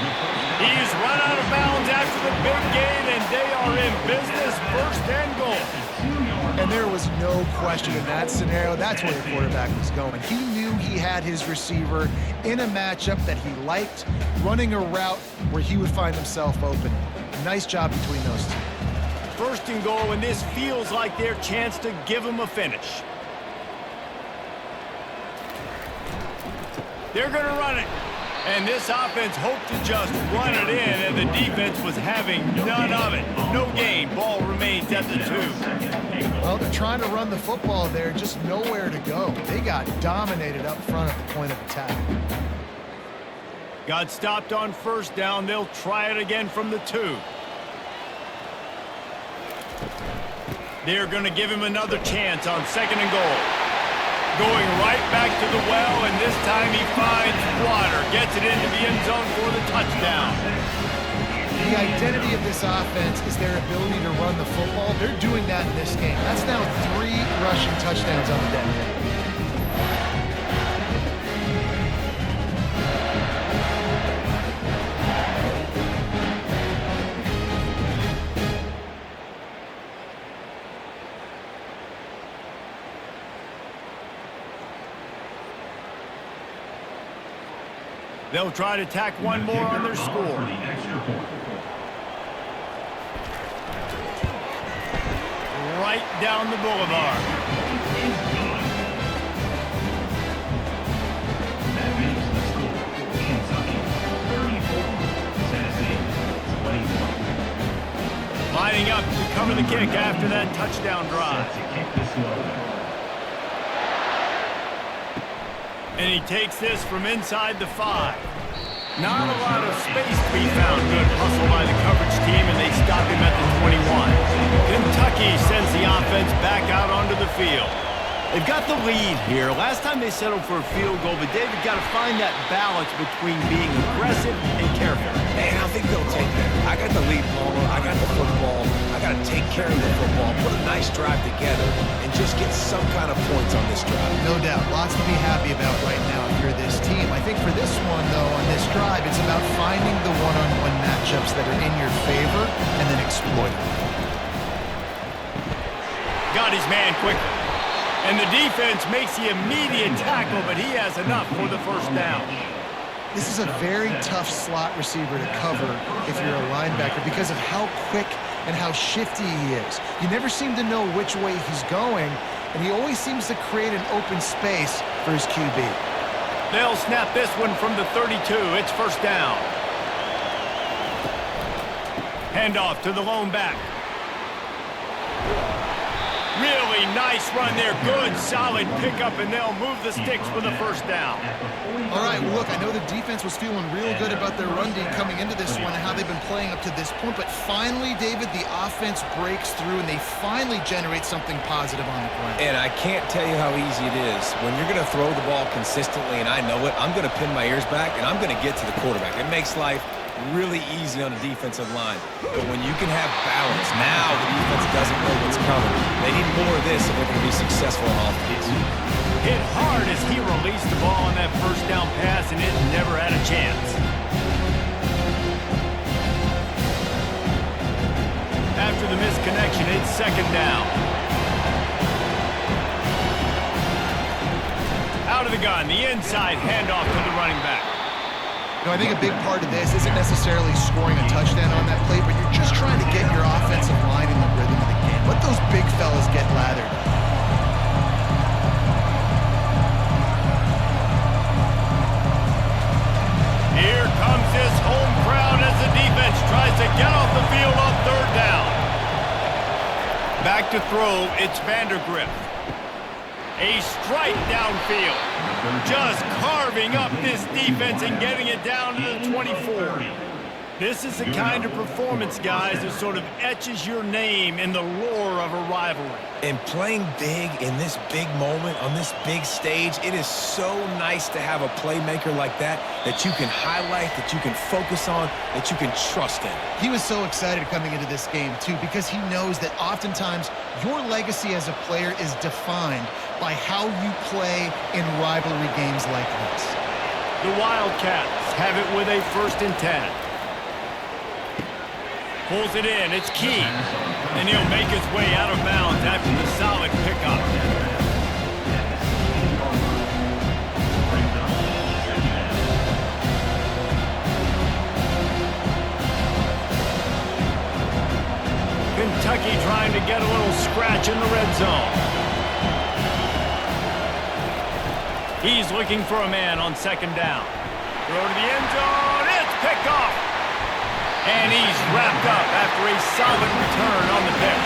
He's run out of bounds after the big gain, and they are in business, 1st and goal.
And there was no question in that scenario. That's where the quarterback was going. He knew he had his receiver in a matchup that he liked, running a route where he would find himself open. Nice job between those two.
First and goal, and this feels like their chance to give them a finish. They're going to run it. And this offense hoped to just run it in, and the defense was having none of it. No gain. Ball remains at the 2.
Well, they're trying to run the football there, just nowhere to go. They got dominated up front at the point of attack.
Got stopped on first down. They'll try it again from the 2. They're going to give him another chance on second and goal. Going right back to the well, and this time he finds water. Gets it into the end zone for the touchdown.
The identity of this offense is their ability to run the football. They're doing that in this game. That's now 3 rushing touchdowns on the day.
They'll try to tack one more on their score. Right down the boulevard.
That makes the score Kentucky 34, Tennessee 21.
Lining up to cover the kick after that touchdown drive.
To kick this one.
And he takes this from inside the 5. Not a lot of space to be found. Good hustle by the coverage team, and they stop him at the 21. Kentucky sends the offense back out onto the field. They've got the lead here. Last time they settled for a field goal, but David got to find that balance between being aggressive and careful.
Man, I think they'll take that. I got the lead, Palmer. I got the football. I got to take care of the football, put a nice drive together, and just get some kind of points on this drive.
No doubt. Lots to be happy about right now if you're this team. I think for this one, though, on this drive, it's about finding the one-on-one matchups that are in your favor and then exploiting them.
Got his man quickly. And the defense makes the immediate tackle, but he has enough for the first down.
This is a very tough slot receiver to cover if you're a linebacker because of how quick and how shifty he is. You never seem to know which way he's going, and he always seems to create an open space for his QB.
They'll snap this one from the 32. It's first down. Handoff to the lone back. Really nice run there. Good, solid pickup, and they'll move the sticks for the first down.
All right, well, look, I know the defense was feeling real good about their run D coming into this one and how they've been playing up to this point, but finally, David, the offense breaks through and they finally generate something positive on the ground.
And I can't tell you how easy it is. When you're going to throw the ball consistently, and I know it, I'm going to pin my ears back, and I'm going to get to the quarterback. It makes life really easy on the defensive line. But when you can have balance, now the defense doesn't know what's coming. They need more of this if they're going to be successful on offense.
Hit hard as he released the ball on that first down pass, and it never had a chance. After the misconnection, it's second down. Out of the gun, the inside handoff to the running back.
You know, I think a big part of this isn't necessarily scoring a touchdown on that play, but you're just trying to get your offensive line in the rhythm of the game. Let those big fellas get lathered.
Here comes this home crowd as the defense tries to get off the field on third down. Back to throw, it's Vandergrift. A strike downfield. Just carving up this defense and getting it down to the 24. This is the kind of performance, guys, that sort of etches your name in the lore of a rivalry.
And playing big in this big moment, on this big stage, it is so nice to have a playmaker like that you can highlight, that you can focus on, that you can trust in.
He was so excited coming into this game, too, because he knows that oftentimes your legacy as a player is defined by how you play in rivalry games like this.
The Wildcats have it with a 1st and 10. Pulls it in. It's key. And he'll make his way out of bounds after the solid pickup. Kentucky trying to get a little scratch in the red zone. He's looking for a man on second down. Throw to the end zone. It's picked off. And he's wrapped up after a solid return on the pick.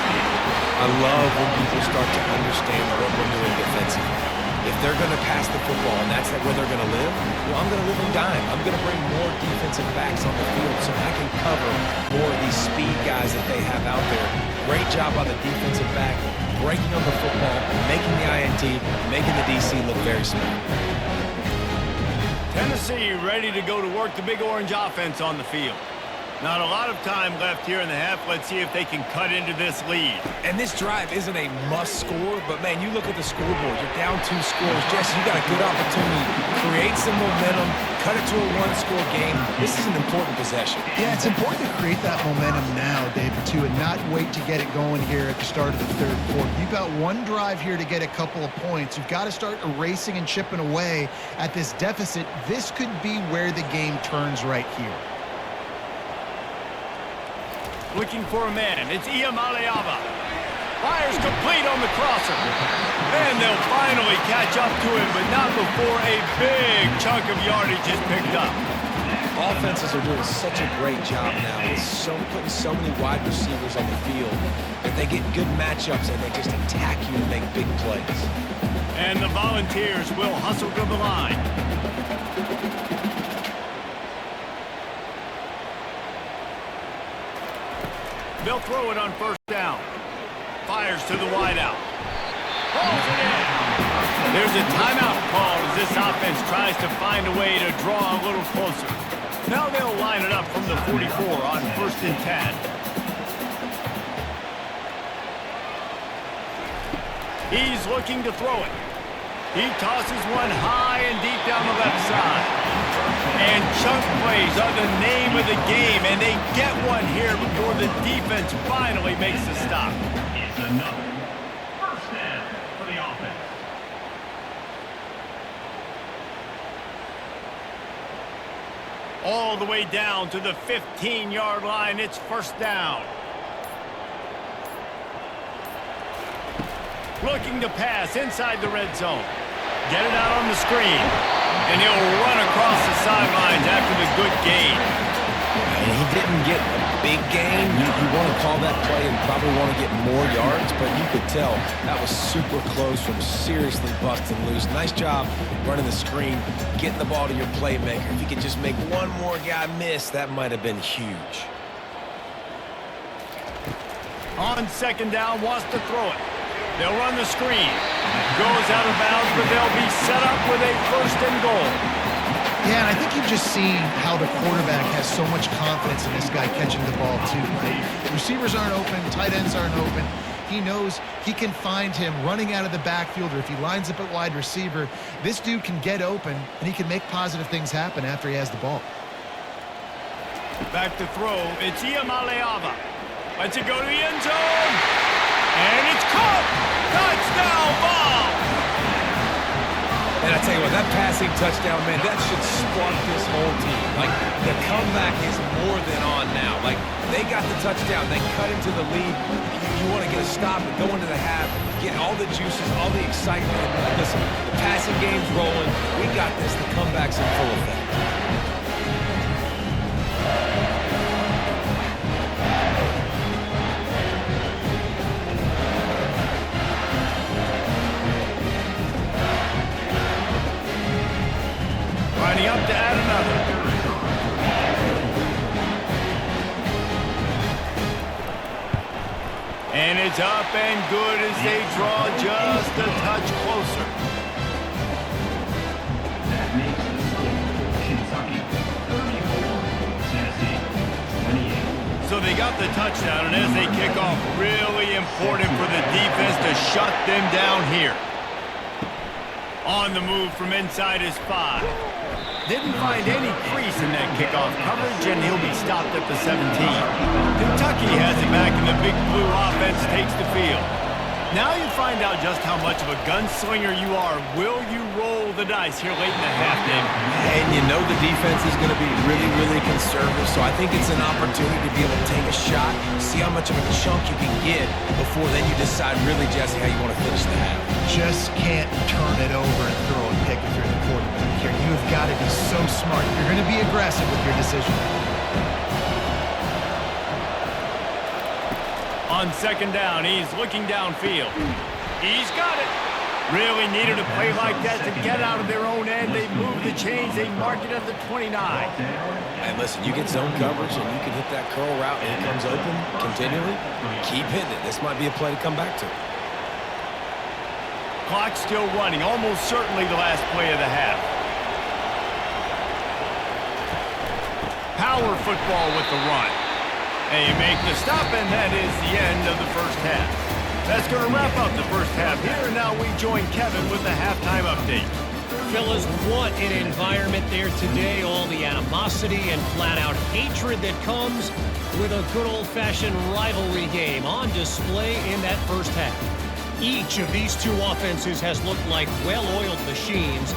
I love when people start to understand what we're doing defensively. If they're going to pass the football and that's where they're going to live, well, I'm going to live in dime. I'm going to bring more defensive backs on the field so I can cover more of these speed guys that they have out there. Great job by the defensive back, breaking on the football, making the INT, making the DC look very smart.
Tennessee ready to go to work the Big Orange offense on the field. Not a lot of time left here in the half. Let's see if they can cut into this lead.
And this drive isn't a must score, but man, you look at the scoreboard, you're down 2 scores. Jesse, you got a good opportunity. Create some momentum, cut it to a 1-score game. This is an important possession.
Yeah, it's important to create that momentum now, David, too, and not wait to get it going here at the start of the third quarter. You've got one drive here to get a couple of points. You've got to start erasing and chipping away at this deficit. This could be where the game turns right here.
Looking for a man. It's Iamaleava. Fires complete on the crosser. And they'll finally catch up to him, but not before a big chunk of yardage is picked up.
Offenses are doing such a great job now with putting so many wide receivers on the field that they get good matchups and they just attack you and make big plays.
And the Volunteers will hustle to the line. They'll throw it on first down. Fires to the wideout. Pulls it in. There's a timeout called as this offense tries to find a way to draw a little closer. Now they'll line it up from the 44 on 1st and 10. He's looking to throw it. He tosses one high and deep down the left side. And chunk plays are the name of the game, and they get one here before the defense finally makes the stop.
It's another first down for the offense.
All the way down to the 15-yard line. It's first down. Looking to pass inside the red zone. Get it out on the screen. And he'll run across the sidelines after the good gain.
And he didn't get a big gain. You want to call that play and probably want to get more yards, but you could tell that was super close from seriously busting loose. Nice job running the screen, getting the ball to your playmaker. If you could just make one more guy miss, that might have been huge.
On second down, wants to throw it. They'll run the screen. Goes out of bounds, but they'll be set up with a 1st and goal.
Yeah, and I think you've just seen how the quarterback has so much confidence in this guy catching the ball, too. Right? Receivers aren't open. Tight ends aren't open. He knows he can find him running out of the backfield, or if he lines up at wide receiver, this dude can get open, and he can make positive things happen after he has the ball.
Back to throw. It's Iamaleava. Lets it go to the end zone. And it's caught! Touchdown ball!
And I tell you what, that passing touchdown, man, that should spark this whole team. Like, the comeback is more than on now. Like, they got the touchdown. They cut into the lead. You want to get a stop and go into the half, get all the juices, all the excitement. And listen, the passing game's rolling. We got this. The comeback's in full effect.
Lining up to add another. And it's up and good as they draw just a touch closer.
That makes the score Kentucky 34, Tennessee 28.
So they got the touchdown, and as they kick off, really important for the defense to shut them down here. On the move from inside his 5. Didn't find any crease in that kickoff coverage, and he'll be stopped at the 17. Kentucky has it back, and the Big Blue offense takes the field. Now you find out just how much of a gunslinger you are. Will you roll the dice here late in the half, David?
And you know the defense is going to be really, really conservative, so I think it's an opportunity to be able to take a shot, see how much of a chunk you can get before then you decide really, Jesse, how you want to finish the half.
Just can't turn it over and throw a pick if you're the quarterback here. You have got to be so smart. You're going to be aggressive with your decision.
On second down, he's looking downfield. He's got it. Really needed a play like that to get out of their own end. They move the chains. They mark it at the 29.
And listen, you get zone coverage and you can hit that curl route and it comes open continually. Keep hitting it. This might be a play to come back to.
Clock still running. Almost certainly the last play of the half. Power football with the run. They make the stop, and that is the end of the first half. That's going to wrap up the first half here, and now we join Kevin with the halftime update.
Fellas, what an environment there today. All the animosity and flat-out hatred that comes with a good old-fashioned rivalry game on display in that first half. Each of these two offenses has looked like well-oiled machines,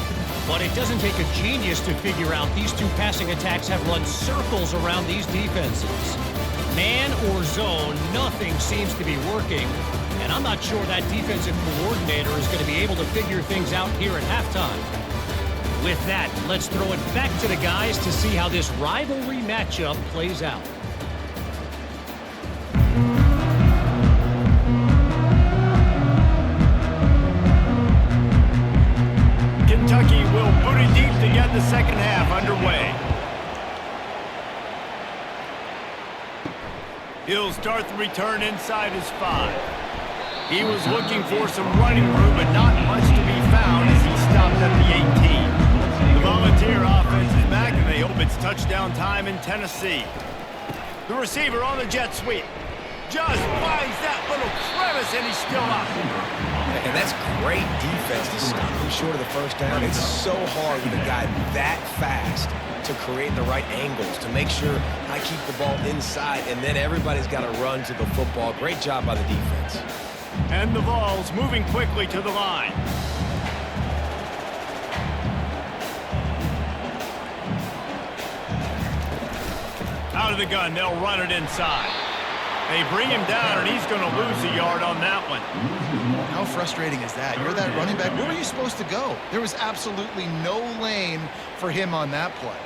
but it doesn't take a genius to figure out these two passing attacks have run circles around these defenses. Man or zone, nothing seems to be working, and I'm not sure that defensive coordinator is going to be able to figure things out here at halftime. With that, let's throw it back to the guys to see how this rivalry matchup plays out.
Kentucky will boot it deep to get the second half underway. He'll start the return inside his 5. He was looking for some running room, but not much to be found as he stopped at the 18. The Volunteer offense is back, and they hope it's touchdown time in Tennessee. The receiver on the jet sweep just finds that little crevice, and he's still up.
And that's great defense to stop him short of the first down. It's so hard with a guy that fast to create the right angles, to make sure I keep the ball inside, and then everybody's got to run to the football. Great job by the defense.
And the Vols moving quickly to the line. Out of the gun, they'll run it inside. They bring him down, and he's going to lose a yard on that one.
How frustrating is that? You're that running back. Where were you supposed to go? There was absolutely no lane for him on that play.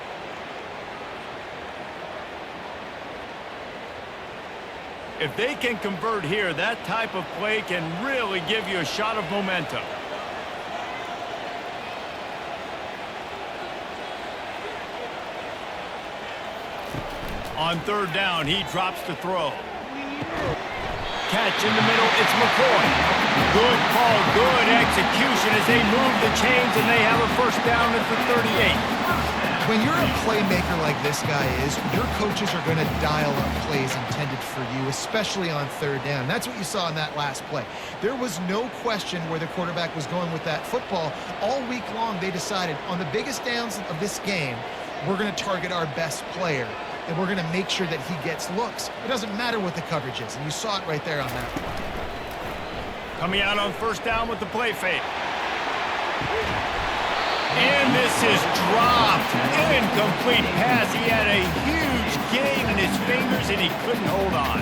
If they can convert here, that type of play can really give you a shot of momentum. On third down, he drops to throw. Catch in the middle, it's McCoy. Good call, good execution as they move the chains, and they have a first down at the 38.
When you're a playmaker like this guy is, your coaches are going to dial up plays intended for you, especially on third down. That's what you saw in that last play. There was no question where the quarterback was going with that football. All week long, they decided on the biggest downs of this game, we're going to target our best player, and we're going to make sure that he gets looks. It doesn't matter what the coverage is, and you saw it right there on that play.
Coming out on first down with the play fake. And this is dropped. Incomplete pass. He had a huge gain in his fingers, and he couldn't hold on.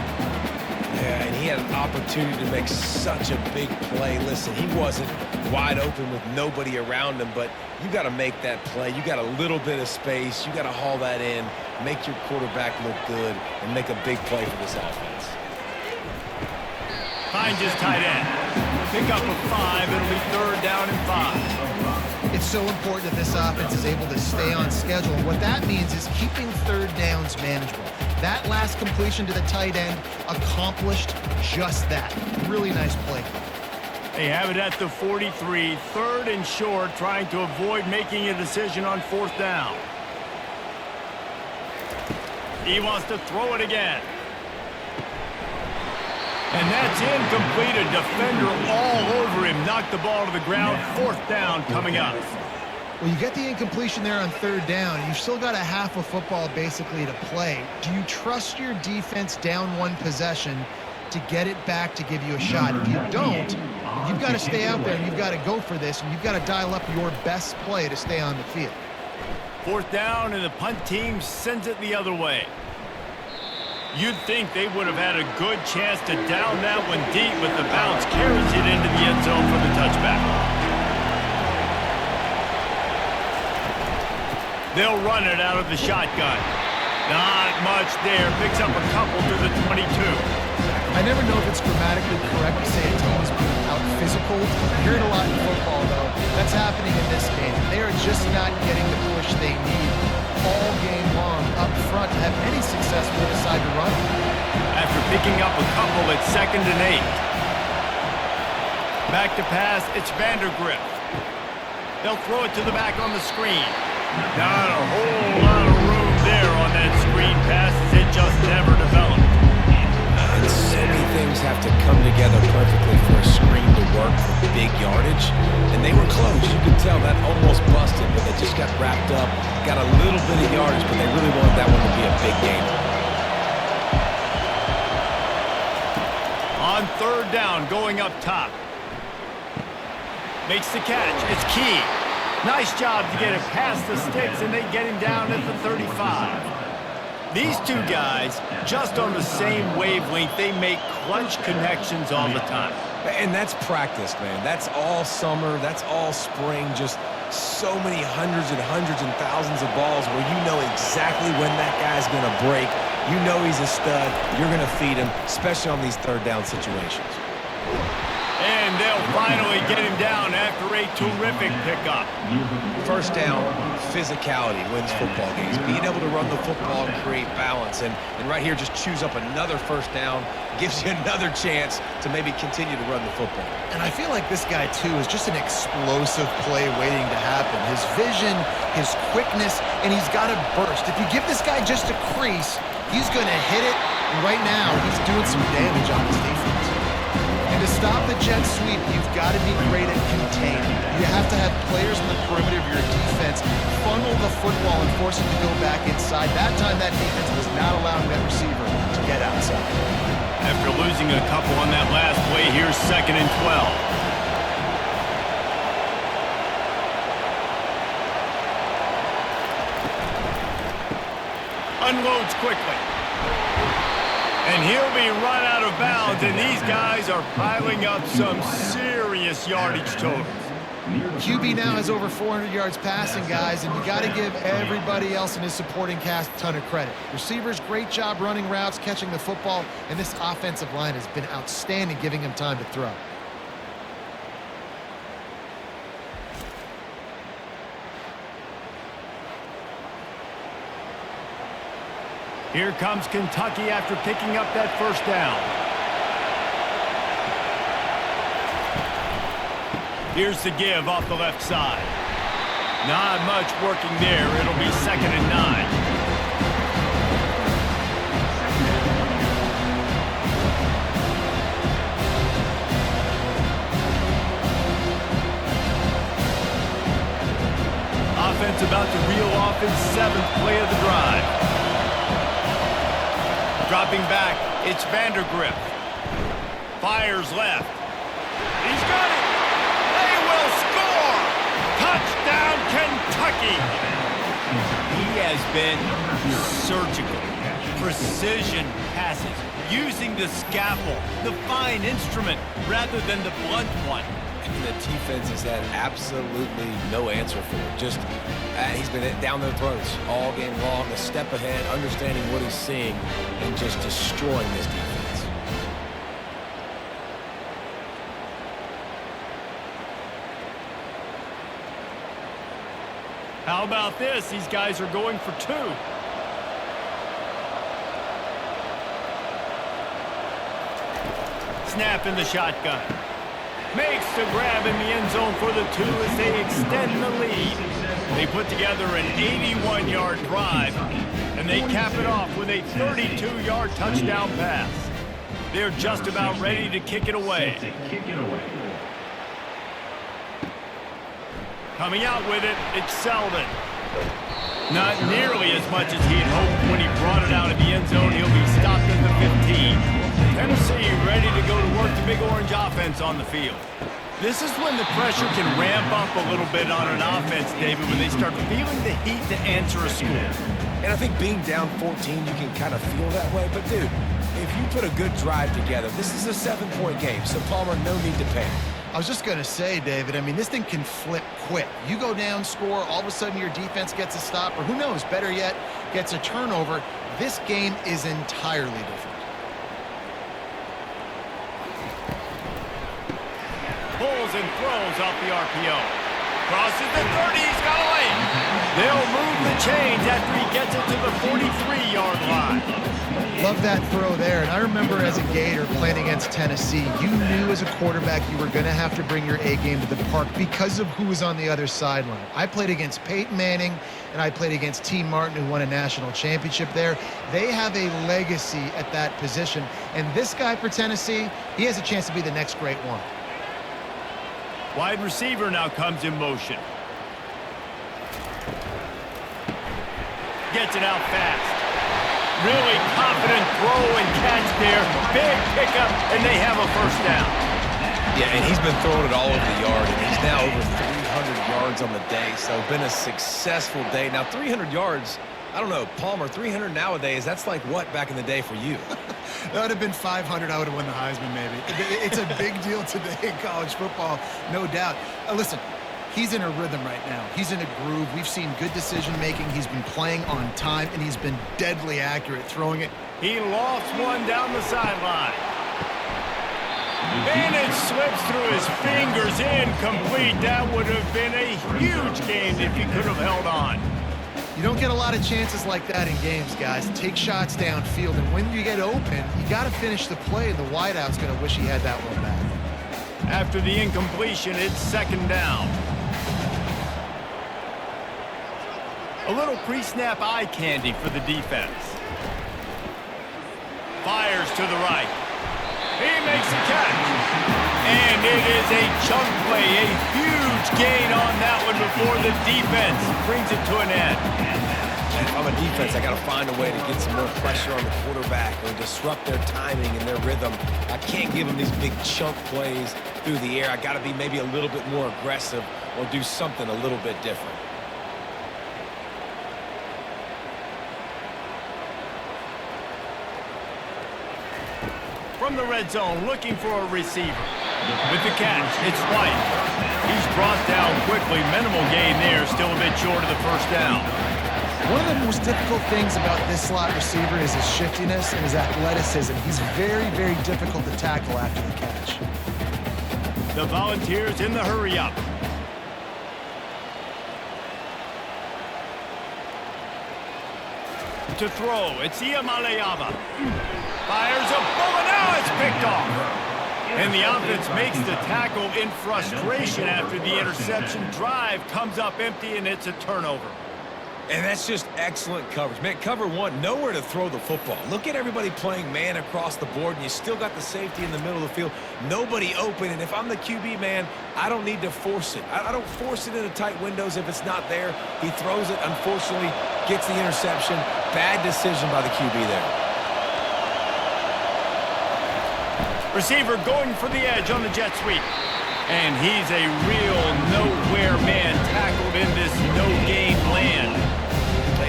Yeah, and he had an opportunity to make such a big play. Listen, he wasn't wide open with nobody around him, but you got to make that play. You got a little bit of space. You got to haul that in, make your quarterback look good, and make a big play for this offense.
Finds his tight end. Pick up a 5. It'll be third down and 5.
It's so important that this offense is able to stay on schedule. And what that means is keeping third downs manageable. That last completion to the tight end accomplished just that. Really nice play.
They have it at the 43, third and short, trying to avoid making a decision on fourth down. He wants to throw it again. And that's incomplete. A defender all over him. Knocked the ball to the ground. 4th down coming up.
Well, you get the incompletion there on 3rd down. You've still got a half of football basically to play. Do you trust your defense down 1 possession to get it back to give you a shot? If you don't, you've got to stay out there and you've got to go for this, and you've got to dial up your best play to stay on the field.
4th down, and the punt team sends it the other way. You'd think they would have had a good chance to down that one deep, but the bounce carries it into the end zone for the touchback. They'll run it out of the shotgun. Not much there. Picks up a couple to the 22.
I never know if it's grammatically correct to say a team is being out-physical. I hear it a lot in football, though. That's happening in this game. They are just not getting the push they need all game long up front to have any success when they decide to run.
After picking up a couple at 2nd and 8. Back to pass, it's Vandergrift. They'll throw it to the back on the screen. Not a whole lot of room there on that screen pass, as it just never developed.
And so many things have to come together perfectly for a screen to work for big yardage. And they were close. You could tell that almost busted, but they just got wrapped up, got a little bit of yardage, but they really wanted that one to be a big game.
On 3rd down, going up top. Makes the catch. It's Key. Nice job to get it past the sticks, and they get him down at the 35. These two guys, just on the same wavelength, they make clutch connections all the time.
And that's practice, man. That's all summer. That's all spring. Just so many hundreds and thousands of balls where you know exactly when that guy's going to break. You know he's a stud. You're going to feed him, especially on these 3rd down situations.
And they'll finally get him down after a terrific pickup.
1st down, physicality wins football games. Being able to run the football and create balance. And right here, just choose up another 1st down, gives you another chance to maybe continue to run the football.
And I feel like this guy, too, is just an explosive play waiting to happen. His vision, his quickness, and he's got a burst. If you give this guy just a crease, he's going to hit it. And right now, he's doing some damage on his defense. And to stop the jet sweep, you've got to be great at containing. You have to have players in the perimeter of your defense funnel the football and force it to go back inside. That time, that defense was not allowing that receiver to get outside.
After losing a couple on that last play, here's 2nd and 12. Unloads quickly. And he'll be run out of bounds, and these guys are piling up some serious yardage totals.
QB now has over 400 yards passing, guys, and you got to give everybody else in his supporting cast a ton of credit. Receivers, great job running routes, catching the football, and this offensive line has been outstanding, giving him time to throw.
Here comes Kentucky after picking up that 1st down. Here's the give off the left side. Not much working there. It'll be 2nd and 9. Offense about to reel off its 7th play of the drive. Dropping back, it's Vandergrift. Fires left. He's got it! They will score! Touchdown, Kentucky! He has been surgical. Precision passes, using the scalpel, the fine instrument, rather than the blunt one.
And the defense has had absolutely no answer for it. Just, he's been down their throats all game long, a step ahead, understanding what he's seeing, and just destroying this defense.
How about this? These guys are going for 2. Snap in the shotgun. Makes the grab in the end zone for the 2 as they extend the lead. They put together an 81-yard drive, and they cap it off with a 32-yard touchdown pass. They're just about ready to kick it away. Coming out with it, it's Selden. Not nearly as much as he had hoped when he brought it out of the end zone. He'll be stopped at the 15. Tennessee ready to go to work the Big Orange offense on the field. This is when the pressure can ramp up a little bit on an offense, David, when they start feeling the heat to answer a score.
And I think being down 14, you can kind of feel that way. But, dude, if you put a good drive together, this is a 7-point game, so Palmer, no need to panic.
I was just going to say, David, I mean, this thing can flip quick. You go down, score, all of a sudden your defense gets a stop, or who knows, better yet, gets a turnover. This game is entirely different.
Pulls and throws off the RPO. Crosses the 30, he's got a lane. They'll move the chains after he gets it to the 43-yard line.
Love that throw there. And I remember as a Gator playing against Tennessee, you knew as a quarterback you were going to have to bring your A game to the park because of who was on the other sideline. I played against Peyton Manning, and I played against T. Martin, who won a national championship there. They have a legacy at that position. And this guy for Tennessee, he has a chance to be the next great one.
Wide receiver now comes in motion. Gets it out fast. Really confident throw and catch there. Big pickup, and they have a first down.
Yeah, and he's been throwing it all over the yard, and he's now over 300 yards on the day, so been a successful day. Now, 300 yards, I don't know, Palmer, 300 nowadays, that's like what back in the day for you?
That would have been 500. I would have won the Heisman, maybe. It's a big deal today in college football, no doubt. Listen, he's in a rhythm right now. He's in a groove. We've seen good decision-making. He's been playing on time, and he's been deadly accurate throwing it.
He lofts one down the sideline. And it slips through his fingers, incomplete. That would have been a huge game if he could have held on.
You don't get a lot of chances like that in games, guys. Take shots downfield, and when you get open, you got to finish the play. The wideout's going to wish he had that one back.
After the incompletion, it's second down. A little pre-snap eye candy for the defense. Fires to the right. He makes a catch. And it is a chunk play, a huge gain on that one before the defense brings it to an end.
If I'm a defense, I got to find a way to get some more pressure on the quarterback or disrupt their timing and their rhythm. I can't give them these big chunk plays through the air. I got to be maybe a little bit more aggressive or do something a little bit different.
From the red zone, looking for a receiver. With the catch, it's White. He's brought down quickly. Minimal gain there, still a bit short of the first down.
One of the most difficult things about this slot receiver is his shiftiness and his athleticism. He's very, very difficult to tackle after the catch.
The Volunteers in the hurry-up. To throw, it's Iamaleava. Fires a bullet, now it's picked off. And the offense makes the tackle in frustration after the interception. Drive comes up empty, and it's a turnover.
And that's just excellent coverage. Man, cover one, nowhere to throw the football. Look at everybody playing man across the board, and you still got the safety in the middle of the field. Nobody open, and if I'm the QB, man, I don't need to force it. I don't force it into tight windows if it's not there. He throws it, unfortunately, gets the interception. Bad decision by the QB there.
Receiver going for the edge on the jet sweep. And he's a real nowhere man tackled in this no-game land.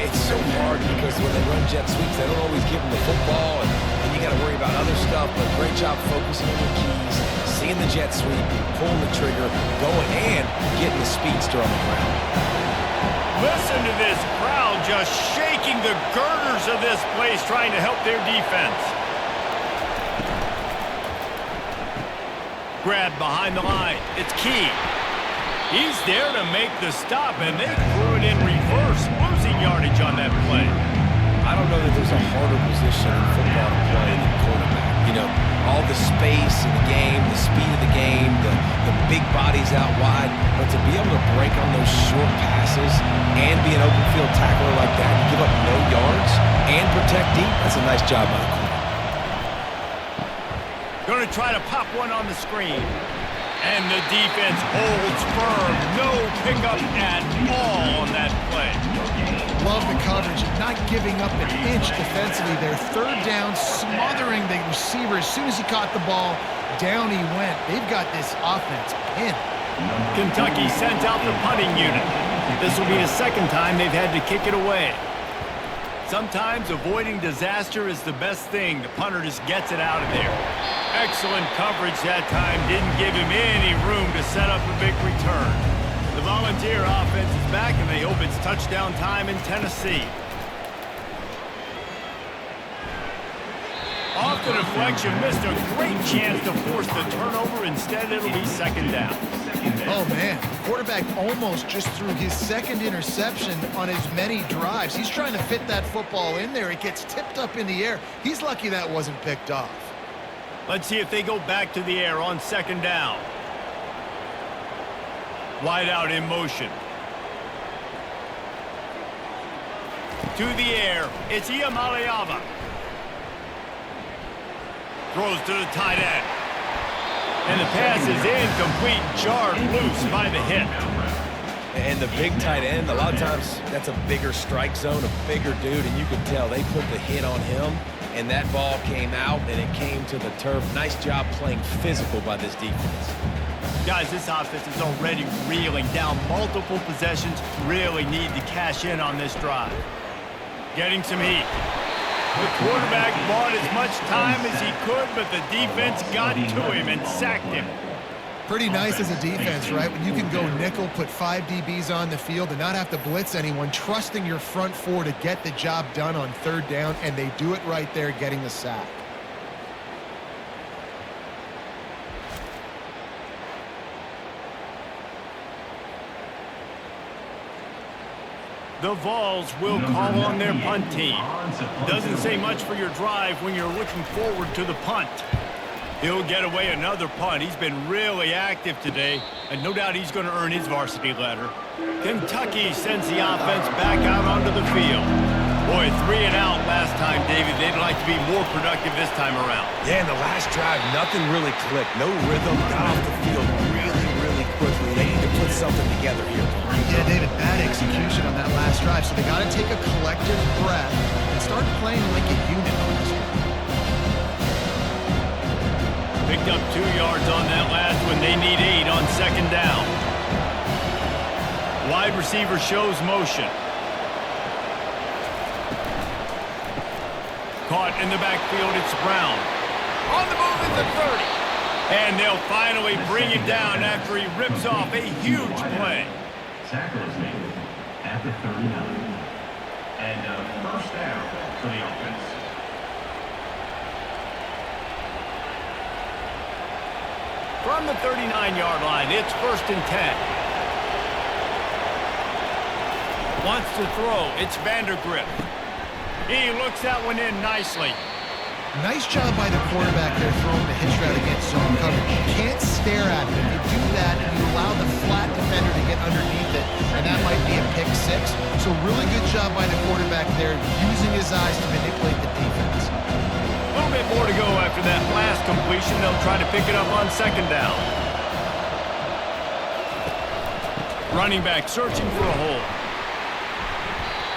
It's so hard because when they run jet sweeps, they don't always give them the football, and you got to worry about other stuff, but great job focusing on your keys, seeing the jet sweep, pulling the trigger, going and getting the speedster on the ground.
Listen to this crowd just shaking the girders of this place trying to help their defense. Grab behind the line. It's Key. He's there to make the stop, and they threw it in reverse, losing yardage on that play.
I don't know that there's a harder position in football to play than quarterback. You know, all the space in the game, the speed of the game, the big bodies out wide, but to be able to break on those short passes and be an open field tackler like that, and give up no yards and protect deep, that's a nice job by the quarterback.
Going to try to pop one on the screen. And the defense holds firm. No pickup at all on that play.
Love the coverage, not giving up an inch defensively there. Third down, smothering the receiver. As soon as he caught the ball, down he went. They've got this offense pinned.
Kentucky sent out the punting unit. This will be the second time they've had to kick it away. Sometimes avoiding disaster is the best thing. The punter just gets it out of there. Excellent coverage that time. Didn't give him any room to set up a big return. The Volunteer offense is back, and they hope it's touchdown time in Tennessee. Off the deflection, missed a great chance to force the turnover. Instead, it'll be second down.
Oh, man. The quarterback almost just threw his second interception on as many drives. He's trying to fit that football in there. It gets tipped up in the air. He's lucky that wasn't picked off.
Let's see if they go back to the air on second down. Wide out in motion. To the air, it's Iamaleava. Throws to the tight end. And the pass is incomplete, jarred loose by the hit.
And the big tight end, a lot of times that's a bigger strike zone, a bigger dude, and you can tell they put the hit on him, and that ball came out, and it came to the turf. Nice job playing physical by this defense.
Guys, this offense is already reeling down multiple possessions. Really need to cash in on this drive. Getting some heat. The quarterback bought as much time as he could, but the defense got to him and sacked him.
Pretty nice as a defense, right? When you can go nickel, put 5 DBs on the field and not have to blitz anyone, trusting your front four to get the job done on third down, and they do it right there, getting the sack.
The Vols will call on their punt team. Doesn't say much for your drive when you're looking forward to the punt. He'll get away another punt. He's been really active today, and no doubt he's going to earn his varsity letter. Kentucky sends the offense back out onto the field. Boy, 3 and out last time, David. They'd like to be more productive this time around.
Yeah, in the last drive, nothing really clicked. No rhythm, got off the field really quickly. They need to put something together here.
Yeah, David, bad execution on that last drive, so they got to take a collective breath and start playing like a unit on this one.
Picked up 2 yards on that last one. They need 8 on second down. Wide receiver shows motion. Caught in the backfield, it's Brown. On the move at the 30. And they'll finally bring him down after he rips off a huge play.
Tackle is made at the 39. And first down for the offense.
From the 39-yard line, it's 1st and 10. Wants to throw, it's Vandergrift. He looks that one in nicely.
Nice job by the quarterback there throwing the hitch route against zone coverage. You can't stare at him. You do that and you allow the flat defender to get underneath it, and that might be a pick 6. So really good job by the quarterback there, using his eyes to manipulate the defense.
A little bit more to go after that last completion. They'll try to pick it up on second down. Running back searching for a hole.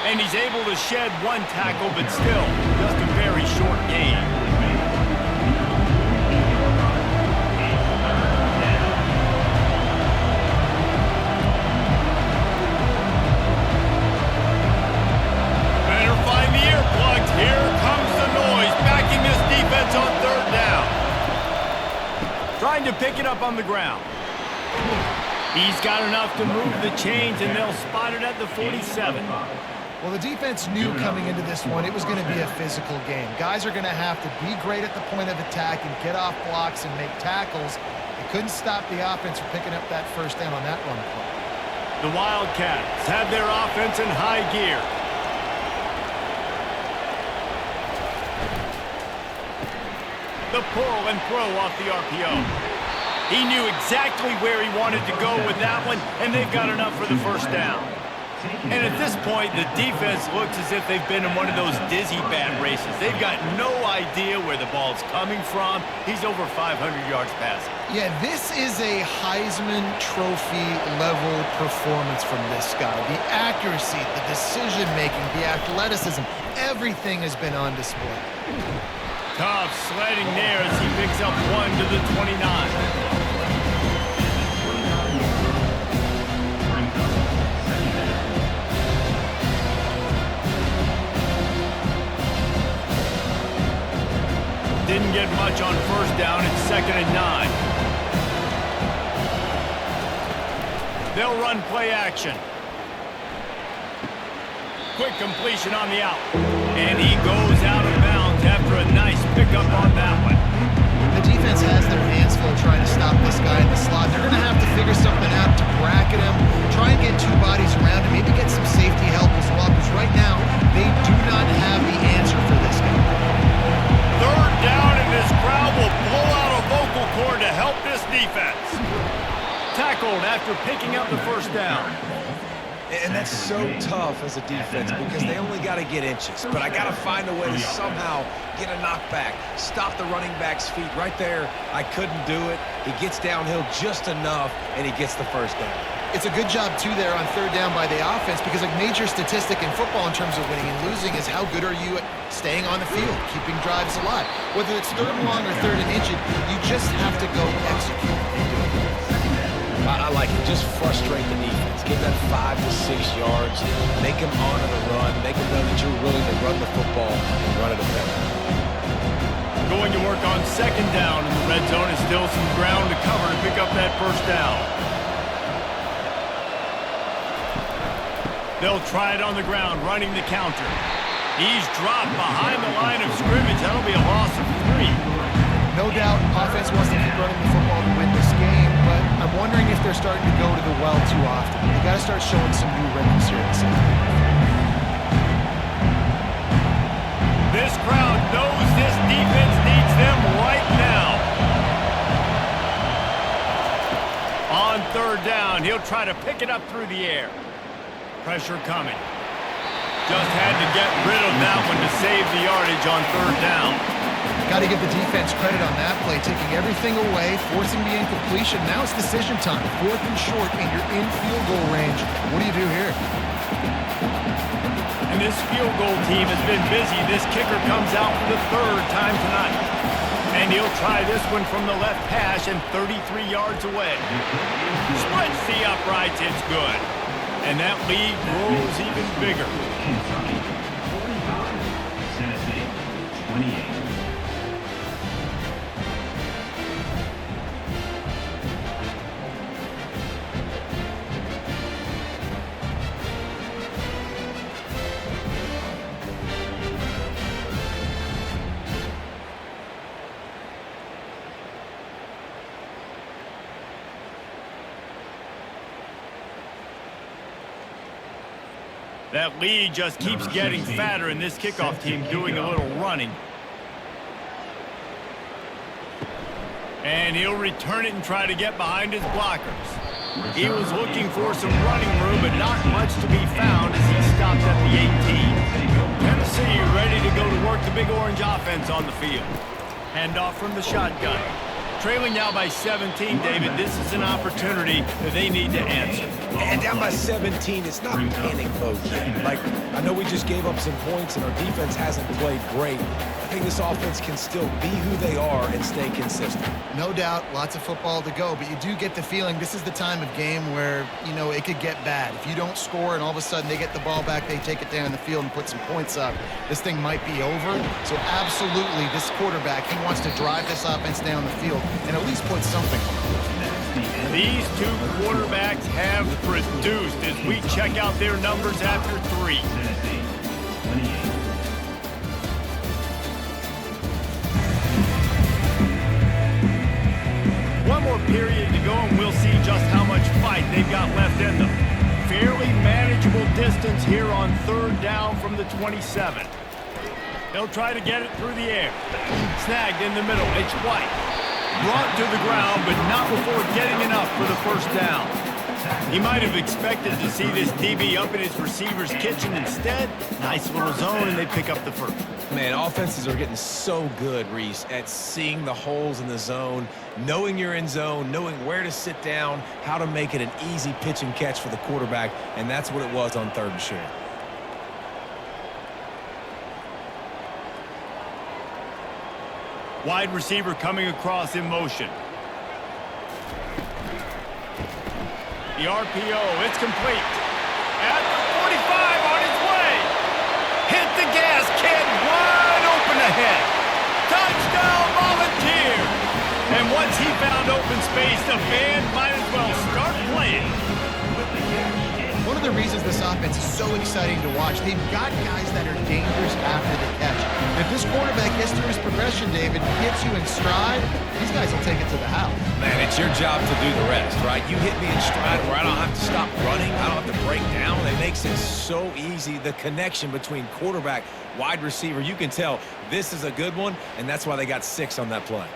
And he's able to shed 1 tackle, but still just a very short gain. Better find the earplugs. Here comes the noise, backing this defense on third down. Trying to pick it up on the ground. He's got enough to move the chains, and they'll spot it at the 47.
Well, the defense knew coming into this one it was going to be a physical game. Guys are going to have to be great at the point of attack and get off blocks and make tackles. They couldn't stop the offense from picking up that first down on that run play.
The Wildcats have their offense in high gear. The pull and throw off the RPO. He knew exactly where he wanted to go with that one, and they've got enough for the first down. And at this point, the defense looks as if they've been in one of those dizzy bat races. They've got no idea where the ball's coming from. He's over 500 yards passing.
Yeah, this is a Heisman Trophy level performance from this guy. The accuracy, the decision-making, the athleticism, everything has been on display.
Tough sledding there as he picks up 1 to the 29. Didn't get much on first down. It's 2nd and 9. They'll run play action. Quick completion on the out. And he goes out of bounds after a nice pickup on that one.
The defense has their hands full trying to stop this guy in the slot. They're going to have to figure something out to bracket him, try and get 2 bodies around him, maybe get some safety help as well, because right now they do not have the answer for this guy.
3rd down, and this crowd will blow out a vocal cord to help this defense. Tackled after picking up the 1st down.
And that's so tough as a defense because they only got to get inches. But I got to find a way to somehow get a knockback, stop the running back's feet. Right there, I couldn't do it. He gets downhill just enough, and he gets the 1st down.
It's a good job, too, there on 3rd down by the offense because a major statistic in football in terms of winning and losing is how good are you at staying on the field, keeping drives alive. Whether it's 3rd and long or 3rd and inches, you just have to go execute and do it.
I like it. Just frustrate the defense. Give them 5 to 6 yards. Make them honor the run. Make them know that you're willing to run the football and run it effectively.
Going to work on 2nd down in the red zone is still some ground to cover to pick up that 1st down. They'll try it on the ground, running the counter. He's dropped behind the line of scrimmage. That'll be a loss of 3.
No doubt, offense wants to keep running the football to win this game, but I'm wondering if they're starting to go to the well too often. They got to start showing some new rhythms here in the second half.
This crowd knows this defense needs them right now. On 3rd down, he'll try to pick it up through the air. Pressure coming. Just had to get rid of that one to save the yardage on 3rd down.
Got to give the defense credit on that play, taking everything away, forcing the incompletion. Now it's decision time. 4th and short, and you're in field goal range. What do you do here?
And this field goal team has been busy. This kicker comes out for the 3rd time tonight. And he'll try this one from the left hash and 33 yards away. Splits the uprights. It's good. And that lead grows even bigger.
Kentucky, 45. Tennessee, 28.
That lead just keeps getting fatter, and this kickoff team doing a little running. And he'll return it and try to get behind his blockers. He was looking for some running room, but not much to be found as he stopped at the 18. Tennessee ready to go to work the Big Orange offense on the field. Handoff from the shotgun. Trailing now by 17, David. This is an opportunity that they need to answer.
And down by 17, it's not panic mode yet. Like, I know we just gave up some points and our defense hasn't played great. I think this offense can still be who they are and stay consistent.
No doubt, lots of football to go, but you do get the feeling this is the time of game where, you know, it could get bad. If you don't score and all of a sudden they get the ball back, they take it down the field and put some points up, this thing might be over. So absolutely, this quarterback, he wants to drive this offense down the field and at least put something on the board.
These two quarterbacks have produced as we check out their numbers after 3.
Tennessee, 28.
One more period to go, and we'll see just how much fight they've got left in them. Fairly manageable distance here on 3rd down from the 27. They'll try to get it through the air. Snagged in the middle. It's White. Brought to the ground, but not before getting enough for the 1st down. He might have expected to see this DB up in his receiver's kitchen. Instead, nice little zone, and they pick up the first.
Man, offenses are getting so good, Reese, at seeing the holes in the zone, knowing you're in zone, knowing where to sit down, how to make it an easy pitch and catch for the quarterback, and that's what it was on 3rd and short.
Wide receiver coming across in motion. The RPO, it's complete. At the 45, on its way. Hit the gas, kid, wide open ahead. Touchdown, Volunteer. And once he found open space, the band might as well start playing.
One of the reasons this offense is so exciting to watch, they've got guys that are dangerous after the catch. If this quarterback gets through his progression, David, gets you in stride, these guys will take it to the house.
Man, it's your job to do the rest, right? You hit me in stride where I don't have to stop running. I don't have to break down. It makes it so easy. The connection between quarterback, wide receiver, you can tell this is a good one, and that's why they got 6 on that play.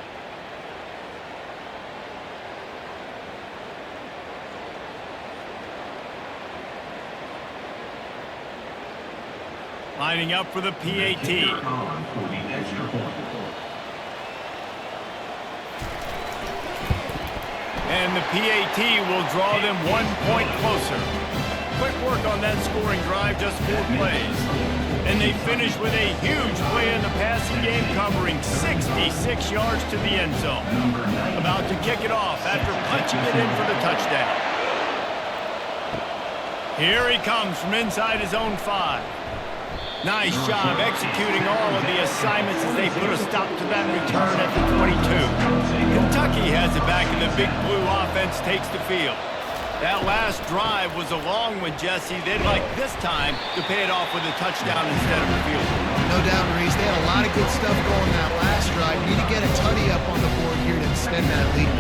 Lining up for the PAT. And the PAT will draw them 1 point closer. Quick work on that scoring drive, just 4 plays. And they finish with a huge play in the passing game, covering 66 yards to the end zone. About to kick it off after punching it in for the touchdown. Here he comes from inside his own 5. Nice job executing all of the assignments as they put a stop to that return at the 22. Kentucky has it back, and the Big Blue offense takes the field. That last drive was a long one, Jesse. They'd like this time to pay it off with a touchdown instead of a field goal.
No doubt, Reese. They had a lot of good stuff going that last drive. You need to get a tutty up on the board here to extend that lead.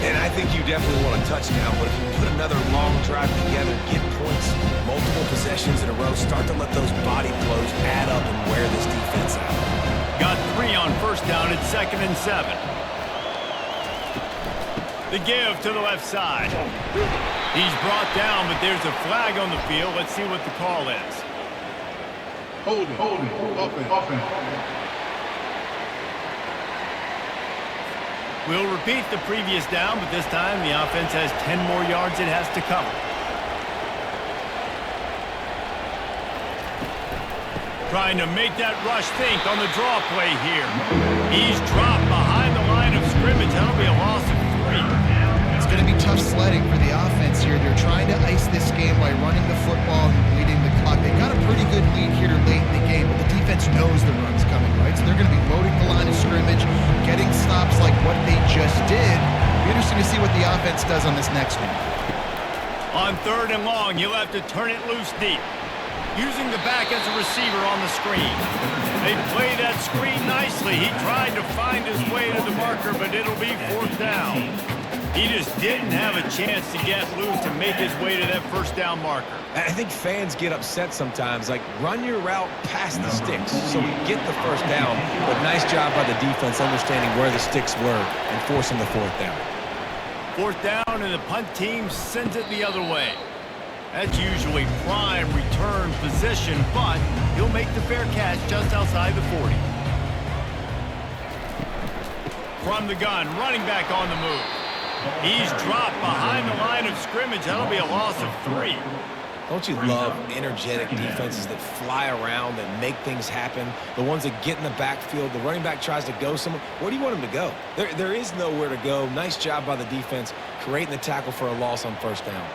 And I think you definitely want a touchdown, but if you put another long drive together, get points, multiple possessions in a row, start to let those body blows add up and wear this defense out.
Got 3 on first down at 2nd and 7. The give to the left side. He's brought down, but there's a flag on the field. Let's see what the call is.
Holding, offense.
We'll repeat the previous down, but this time the offense has 10 more yards it has to cover. Trying to make that rush think on the draw play here. He's dropped behind the line of scrimmage. That'll be a loss of 3.
It's going to be tough sledding for the offense here. They're trying to ice this game by running the football and bleeding the clock. They've got a pretty good lead here late in the game, but the defense knows the run's coming, right? So they're going to be loading the line of scrimmage, getting stops like what they just did. Be interesting to see what the offense does on this next one.
On 3rd and long, he'll have to turn it loose deep. Using the back as a receiver on the screen. They play that screen nicely. He tried to find his way to the marker, but it'll be 4th down. He just didn't have a chance to get loose and make his way to that first down marker.
I think fans get upset sometimes, like run your route past the sticks so we get the first down, but nice job by the defense understanding where the sticks were and forcing the 4th down.
4th down, and the punt team sends it the other way. That's usually prime return position, but he'll make the fair catch just outside the 40. From the gun, running back on the move. He's dropped behind the line of scrimmage. That'll be a loss of 3.
Don't you love energetic defenses that fly around, that make things happen? The ones that get in the backfield, the running back tries to go somewhere. Where do you want him to go? There is nowhere to go. Nice job by the defense, creating the tackle for a loss on 1st down.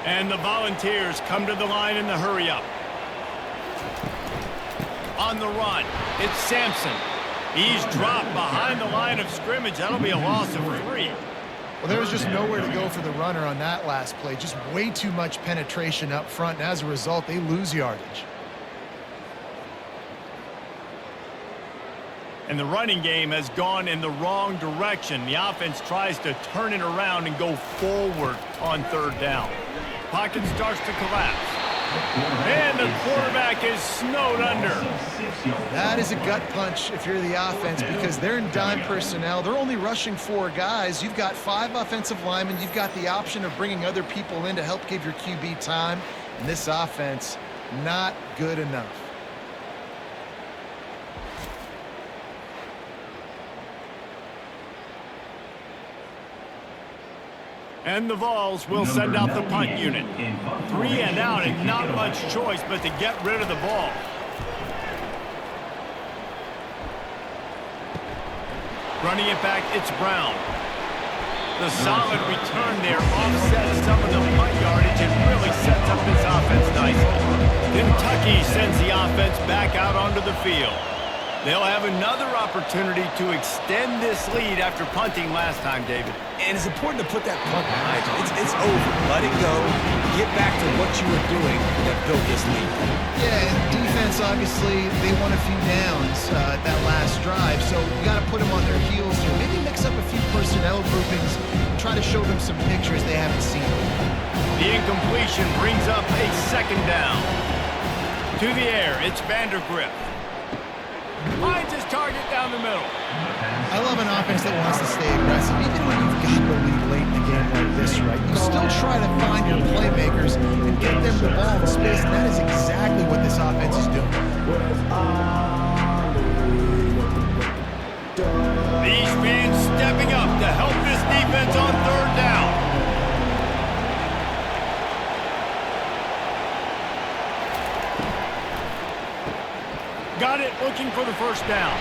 And the Volunteers come to the line in the hurry-up. On the run, it's Sampson. He's dropped behind the line of scrimmage. That'll be a loss of 3.
Well, there was just nowhere to go for the runner on that last play. Just way too much penetration up front, and as a result, they lose yardage.
And the running game has gone in the wrong direction. The offense tries to turn it around and go forward on 3rd down. Pocket starts to collapse. And the quarterback is snowed under.
That is a gut punch if you're the offense because they're in dime personnel. They're only rushing 4 guys. You've got 5 offensive linemen. You've got the option of bringing other people in to help give your QB time. And this offense, not good enough.
And the Vols will send out the punt unit. 3 and out and not much choice but to get rid of the ball. Running it back, it's Brown. The solid return there offsets some of the punt yardage and really sets up this offense nicely. Kentucky sends the offense back out onto the field. They'll have another opportunity to extend this lead after punting last time, David.
And it's important to put that punt behind you. It's over. Let it go. Get back to what you were doing that built this lead.
Yeah, and defense, obviously, they won a few downs that last drive, so you got to put them on their heels here. Maybe mix up a few personnel groupings and try to show them some pictures they haven't seen.
The incompletion brings up a second down. To the air, it's Vandergrift. Finds his target down the middle.
I love an offense that wants to stay aggressive. Even when you've got the lead late in the game like this, right? You still try to find your playmakers and get them the ball in space, and that is exactly what this offense is doing.
These fans stepping up to help this defense on third down. Got it, looking for the first down.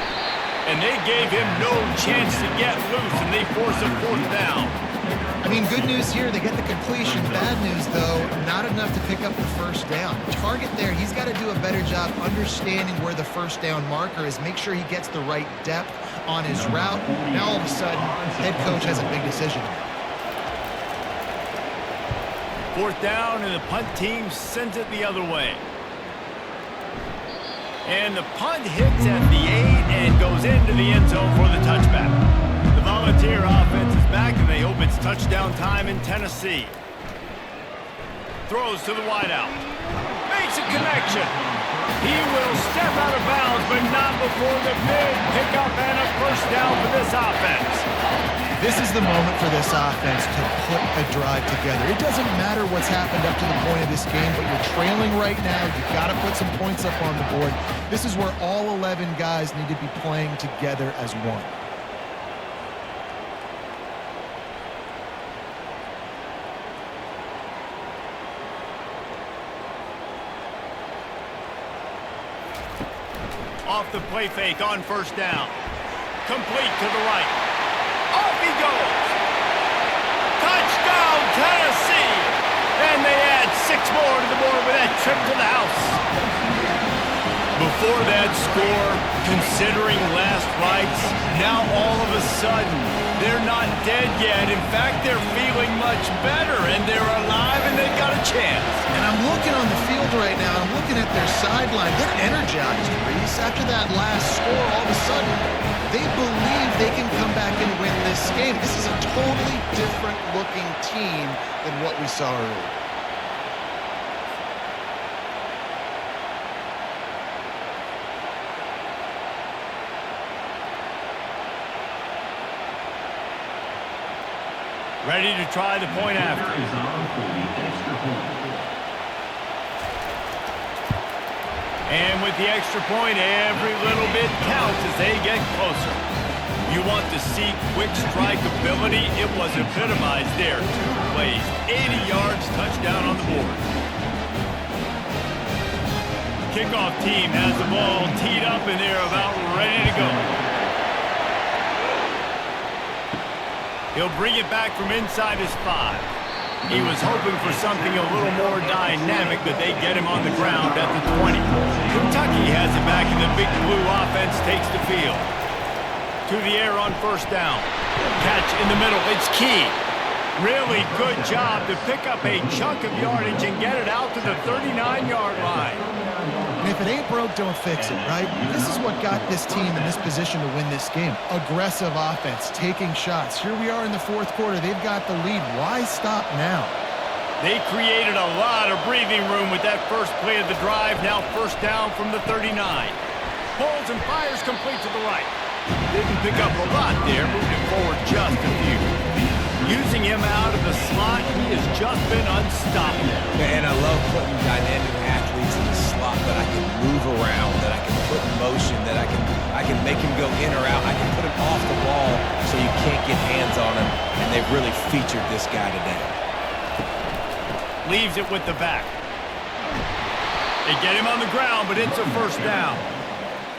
And they gave him no chance to get loose, and they force a 4th down.
I mean, good news here, they get the completion. Bad news, though, not enough to pick up the first down. Target there, he's got to do a better job understanding where the first down marker is, make sure he gets the right depth on his route. Now, all of a sudden, head coach has a big decision.
4th down, and the punt team sends it the other way. And the punt hits at the 8 and goes into the end zone for the touchback. The Volunteer offense is back, and they hope it's touchdown time in Tennessee. Throws to the wideout. Makes a connection. He will step out of bounds, but not before the big pickup and a first down for this offense.
This is the moment for this offense to put a drive together. It doesn't matter what's happened up to the point of this game, but you're trailing right now. You've got to put some points up on the board. This is where all 11 guys need to be playing together as one.
Off the play fake on first down. Complete to the right. Off he goes. Touchdown, Tennessee. And they add 6 more to the board with that trip to the house. Before that score, considering last rites, now all of a sudden, they're not dead yet. In fact, they're feeling much better, and they're alive, and they've got a chance.
And I'm looking on the field right now. I'm looking at their sideline. They're energized, Reese. After that last score, all of a sudden, they believe they can come back and win this game. This is a totally different-looking team than what we saw earlier.
Ready to try the point after. And with the extra point, every little bit counts as they get closer. You want to see quick strike ability? It was epitomized there. 2 plays, 80 yards, touchdown on the board. Kickoff team has the ball teed up, and they're about ready to go. He'll bring it back from inside his 5. He was hoping for something a little more dynamic, but they get him on the ground at the 20. Kentucky has it back, and the Big Blue offense takes the field. To the air on first down. Catch in the middle. It's key. Really good job to pick up a chunk of yardage and get it out to the 39-yard line.
And if it ain't broke, don't fix it, right? This is what got this team in this position to win this game. Aggressive offense, taking shots. Here we are in the 4th quarter. They've got the lead. Why stop now?
They created a lot of breathing room with that first play of the drive. Now first down from the 39. Pulls and fires complete to the right. Didn't pick up a lot there, moved it forward just a few. Using him out of the slot, he has just been unstoppable.
And I love putting dynamic athletes in the slot that I can move around, that I can put in motion, that I can make him go in or out. I can put him off the ball so you can't get hands on him, and they've really featured this guy today.
Leaves it with the back. They get him on the ground, but it's a first down.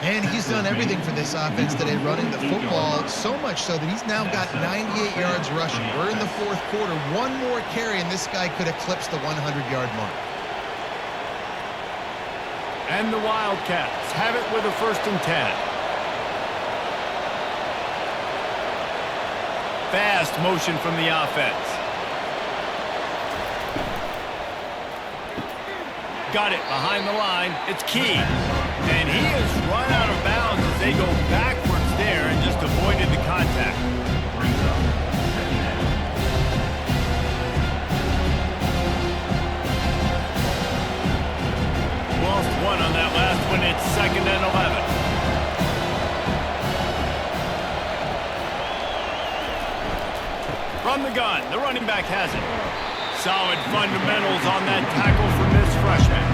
And he's done everything for this offense today, running the football, so much so that he's now got 98 yards rushing. We're in the fourth quarter. One more carry, and this guy could eclipse the 100-yard mark.
And the Wildcats have it with a 1st and 10. Fast motion from the offense. Got it behind the line. It's Key. And he has run out of bounds as they go backwards there and just avoided the contact. Lost one on that last one. It's 2nd and 11. From the gun, the running back has it. Solid fundamentals on that tackle from this freshman.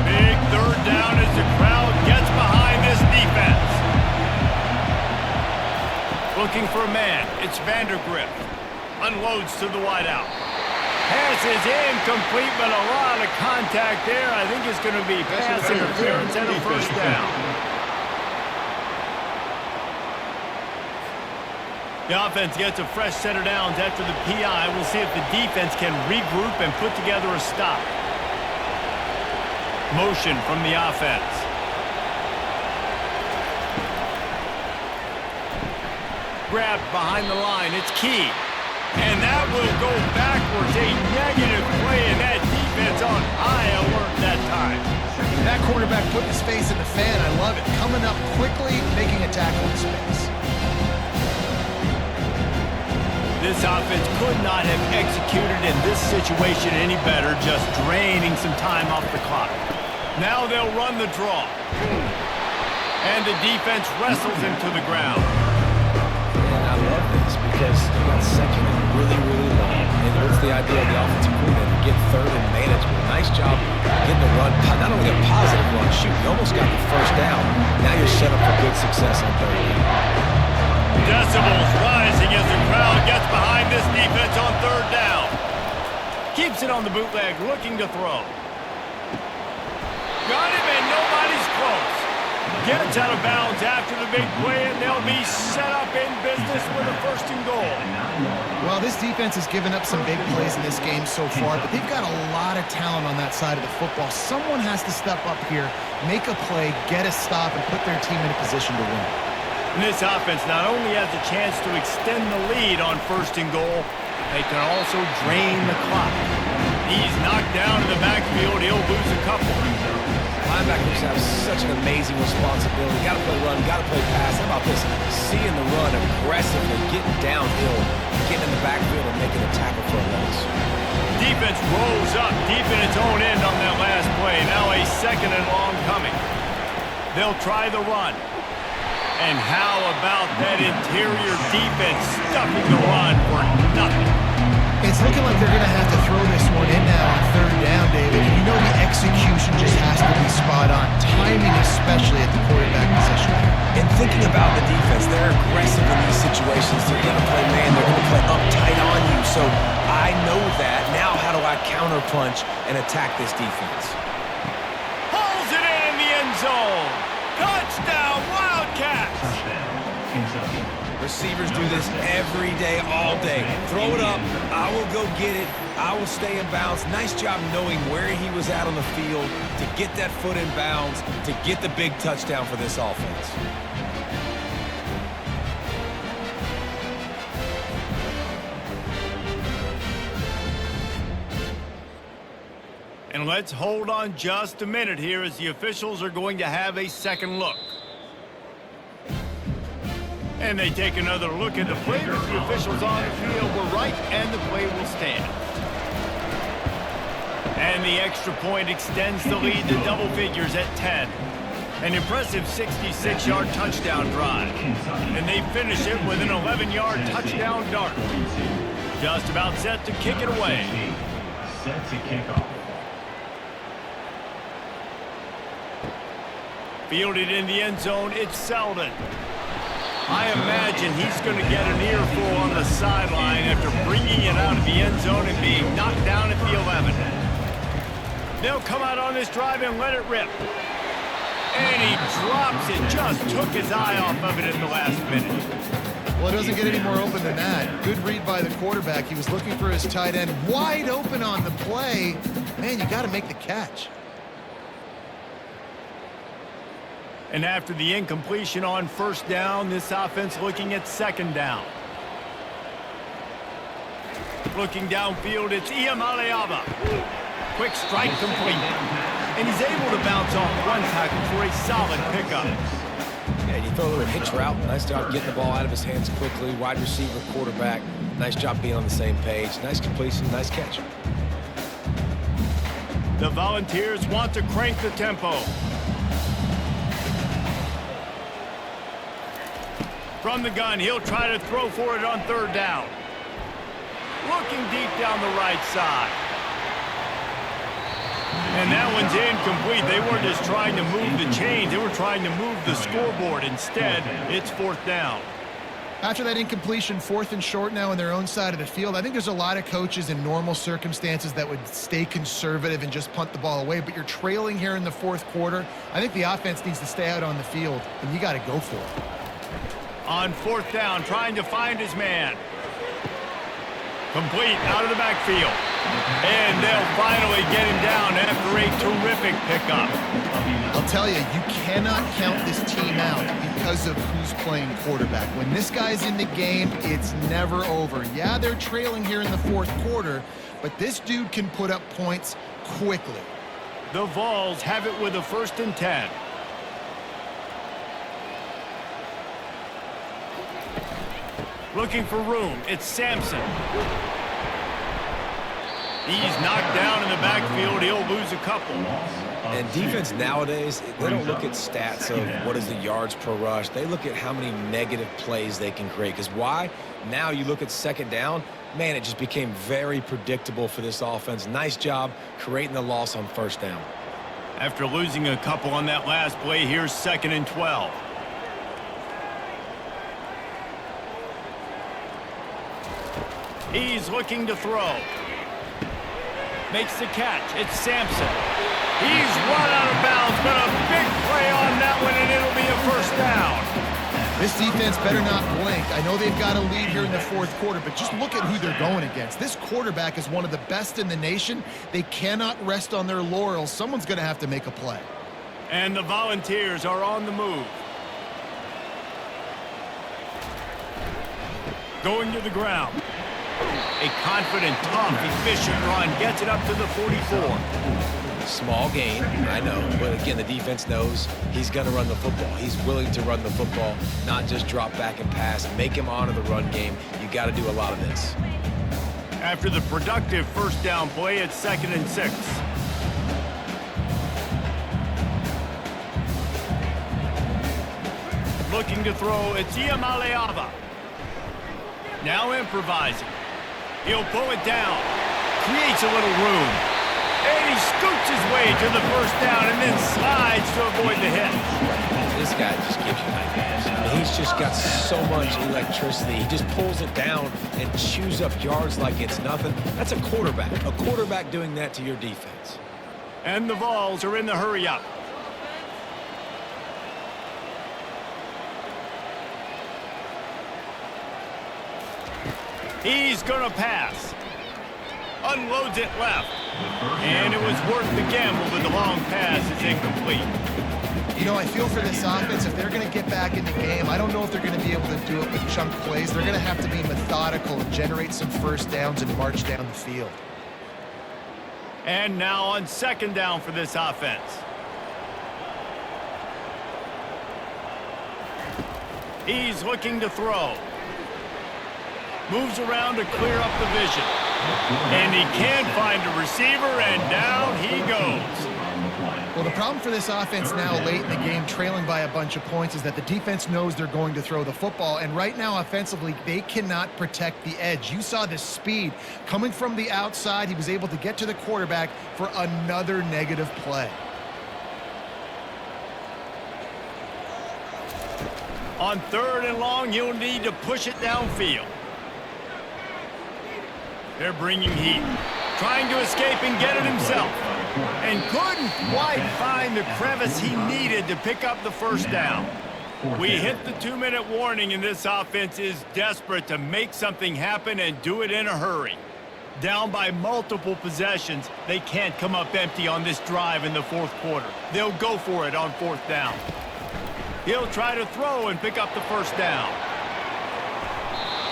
Big 3rd down as the crowd gets behind this defense. Looking for a man. It's Vandergrift. Unloads to the wideout. Pass is incomplete, but a lot of contact there. I think it's going to be pass interference and a 1st down. The offense gets a fresh set of downs after the PI. We'll see if the defense can regroup and put together a stop. Motion from the offense. Grabbed behind the line. It's Key. And that will go backwards. A negative play, and that defense on high alert that time.
That quarterback put his face in the fan. I love it. Coming up quickly, making a tackle in space.
This offense could not have executed in this situation any better, just draining some time off the clock. Now they'll run the draw. And the defense wrestles him to the ground.
And I love this because you got 2nd and really, really long. And what's the idea of the offensive coordinator? Get 3rd and manageable. Nice job getting the run. Not only a positive run, shoot, you almost got the 1st down. Now you're set up for good success on 3rd down.
Decibels rising as the crowd gets behind this defense on 3rd down. Keeps it on the bootleg, looking to throw. Got him, and nobody's close. Gets out of bounds after the big play, and they'll be set up in business with a 1st and goal.
Well, this defense has given up some big plays in this game so far, but they've got a lot of talent on that side of the football. Someone has to step up here, make a play, get a stop, and put their team in a position to win.
And this offense not only has a chance to extend the lead on 1st and goal, they can also drain the clock. He's knocked down in the backfield. He'll lose a couple.
Linebackers have such an amazing responsibility. Got to play run, got to play pass. How about this? Seeing the run aggressively, getting downhill, getting in the backfield and making a tackle for a loss.
Defense rolls up deep in its own end on that last play. Now a 2nd and long coming. They'll try the run. And how about that interior defense stuffing the run for nothing?
It's looking like they're going to have to throw this one in now on 3rd down, David. And you know the execution just has to be spot on. Timing especially at the quarterback position.
And thinking about the defense, they're aggressive in these situations. They're going to play man. They're going to play uptight on you. So I know that. Now how do I counterpunch and attack this defense?
Pulls it in the end zone. Touchdown, Wildcats!
Receivers do this every day, all day. Throw it up. I will go get it. I will stay in bounds. Nice job knowing where he was at on the field to get that foot in bounds, to get the big touchdown for this offense.
And let's hold on just a minute here as the officials are going to have a second look. And they take another look at the play, but the officials on the field were right, and the play will stand. And the extra point extends the lead to double figures at 10. An impressive 66-yard touchdown drive. And they finish it with an 11-yard touchdown dart. Just about set to kick it away.
Set to kick off.
Fielded in the end zone, it's Selden. I imagine he's going to get an earful on the sideline after bringing it out of the end zone and being knocked down at the 11. They'll come out on this drive and let it rip. And he drops it, just took his eye off of it at the last minute.
Well, it doesn't get any more open than that. Good read by the quarterback. He was looking for his tight end wide open on the play. Man, you got to make the catch.
And after the incompletion on first down, this offense looking at second down. Looking downfield, it's Iamaleava. Quick strike complete. And he's able to bounce off one tackle for a solid pickup.
And you throw a little hitch route. Nice job getting the ball out of his hands quickly. Wide receiver, quarterback. Nice job being on the same page. Nice completion, nice catch.
The Volunteers want to crank the tempo. From the gun, he'll try to throw for it on third down. Looking deep down the right side. And that one's incomplete. They weren't just trying to move the chains. They were trying to move the scoreboard. Instead, it's fourth down.
After that incompletion, fourth and short now on their own side of the field, I think there's a lot of coaches in normal circumstances that would stay conservative and just punt the ball away. But you're trailing here in the fourth quarter. I think the offense needs to stay out on the field, and you got to go for it.
On fourth down, trying to find his man. Complete out of the backfield. And they'll finally get him down after a terrific pickup.
I'll tell you, you cannot count this team out because of who's playing quarterback. When this guy's in the game, it's never over. Yeah, they're trailing here in the fourth quarter, but this dude can put up points quickly.
The Vols have it with a 1st and 10. Looking for room. It's Sampson. He's knocked down in the backfield. He'll lose a couple.
And defense nowadays, they don't look at stats of what is the yards per rush. They look at how many negative plays they can create. Because why? Now you look at second down, man, it just became very predictable for this offense. Nice job creating the loss on first down.
After losing a couple on that last play, here's 2nd and 12. He's looking to throw. Makes the catch. It's Sampson. He's run out of bounds, but a big play on that one, and it'll be a 1st down.
This defense better not blink. I know they've got a lead here in the fourth quarter, but just look at who they're going against. This quarterback is one of the best in the nation. They cannot rest on their laurels. Someone's going to have to make a play.
And the Volunteers are on the move. Going to the ground. A confident, tough, efficient run gets it up to the 44.
Small gain, I know, but again, the defense knows he's going to run the football. He's willing to run the football, not just drop back and pass. Make him honor the run game. You got to do a lot of this.
After the productive 1st down play, it's 2nd and 6. Looking to throw, it's Iamaleava. Now improvising. He'll pull it down. Creates a little room. And he scoots his way to the 1st down and then slides to avoid the hit.
This guy just gives you nightmares. I mean, he's just got so much electricity. He just pulls it down and chews up yards like it's nothing. That's a quarterback. A quarterback doing that to your defense.
And the Vols are in the hurry-up. He's going to pass. Unloads it left. And it was worth the gamble, but the long pass is incomplete.
You know, I feel for this offense, if they're going to get back in the game, I don't know if they're going to be able to do it with chunk plays. They're going to have to be methodical and generate some 1st downs and march down the field.
And now on second down for this offense. He's looking to throw. Moves around to clear up the vision. And he can't find a receiver, and down he goes.
Well, the problem for this offense now late in the game, trailing by a bunch of points, is that the defense knows they're going to throw the football. And right now, offensively, they cannot protect the edge. You saw the speed coming from the outside. He was able to get to the quarterback for another negative play.
On third and long, he'll need to push it downfield. They're bringing heat. Trying to escape and get it himself. And couldn't quite find the crevice he needed to pick up the first down. We hit the 2-minute warning, and this offense is desperate to make something happen and do it in a hurry. Down by multiple possessions, they can't come up empty on this drive in the fourth quarter. They'll go for it on fourth down. He'll try to throw and pick up the first down.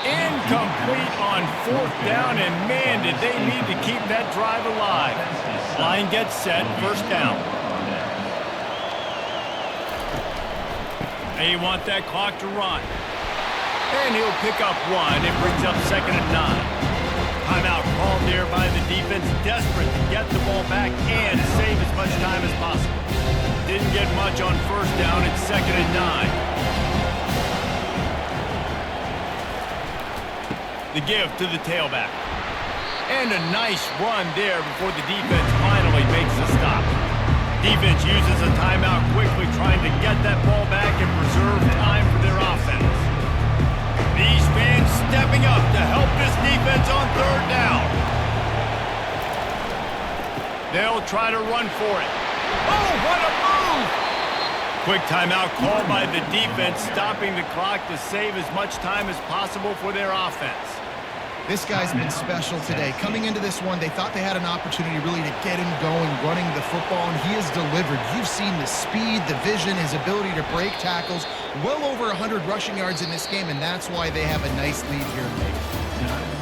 Incomplete on fourth down, and man, did they need to keep that drive alive. Line gets set, first down. They want that clock to run. And he'll pick up one and brings up second and 9. Timeout called there by the defense, desperate to get the ball back and save as much time as possible. Didn't get much on first down, it's second and 9. The give to the tailback. And a nice run there before the defense finally makes a stop. Defense uses a timeout quickly, trying to get that ball back and preserve time for their offense. These fans stepping up to help this defense on third down. They'll try to run for it. Oh, what a move! Quick timeout called by the defense, stopping the clock to save as much time as possible for their offense.
This guy's been special today. Coming into this one, they thought they had an opportunity really to get him going, running the football, and he has delivered. You've seen the speed, the vision, his ability to break tackles. Well over 100 rushing yards in this game, and that's why they have a nice lead here late.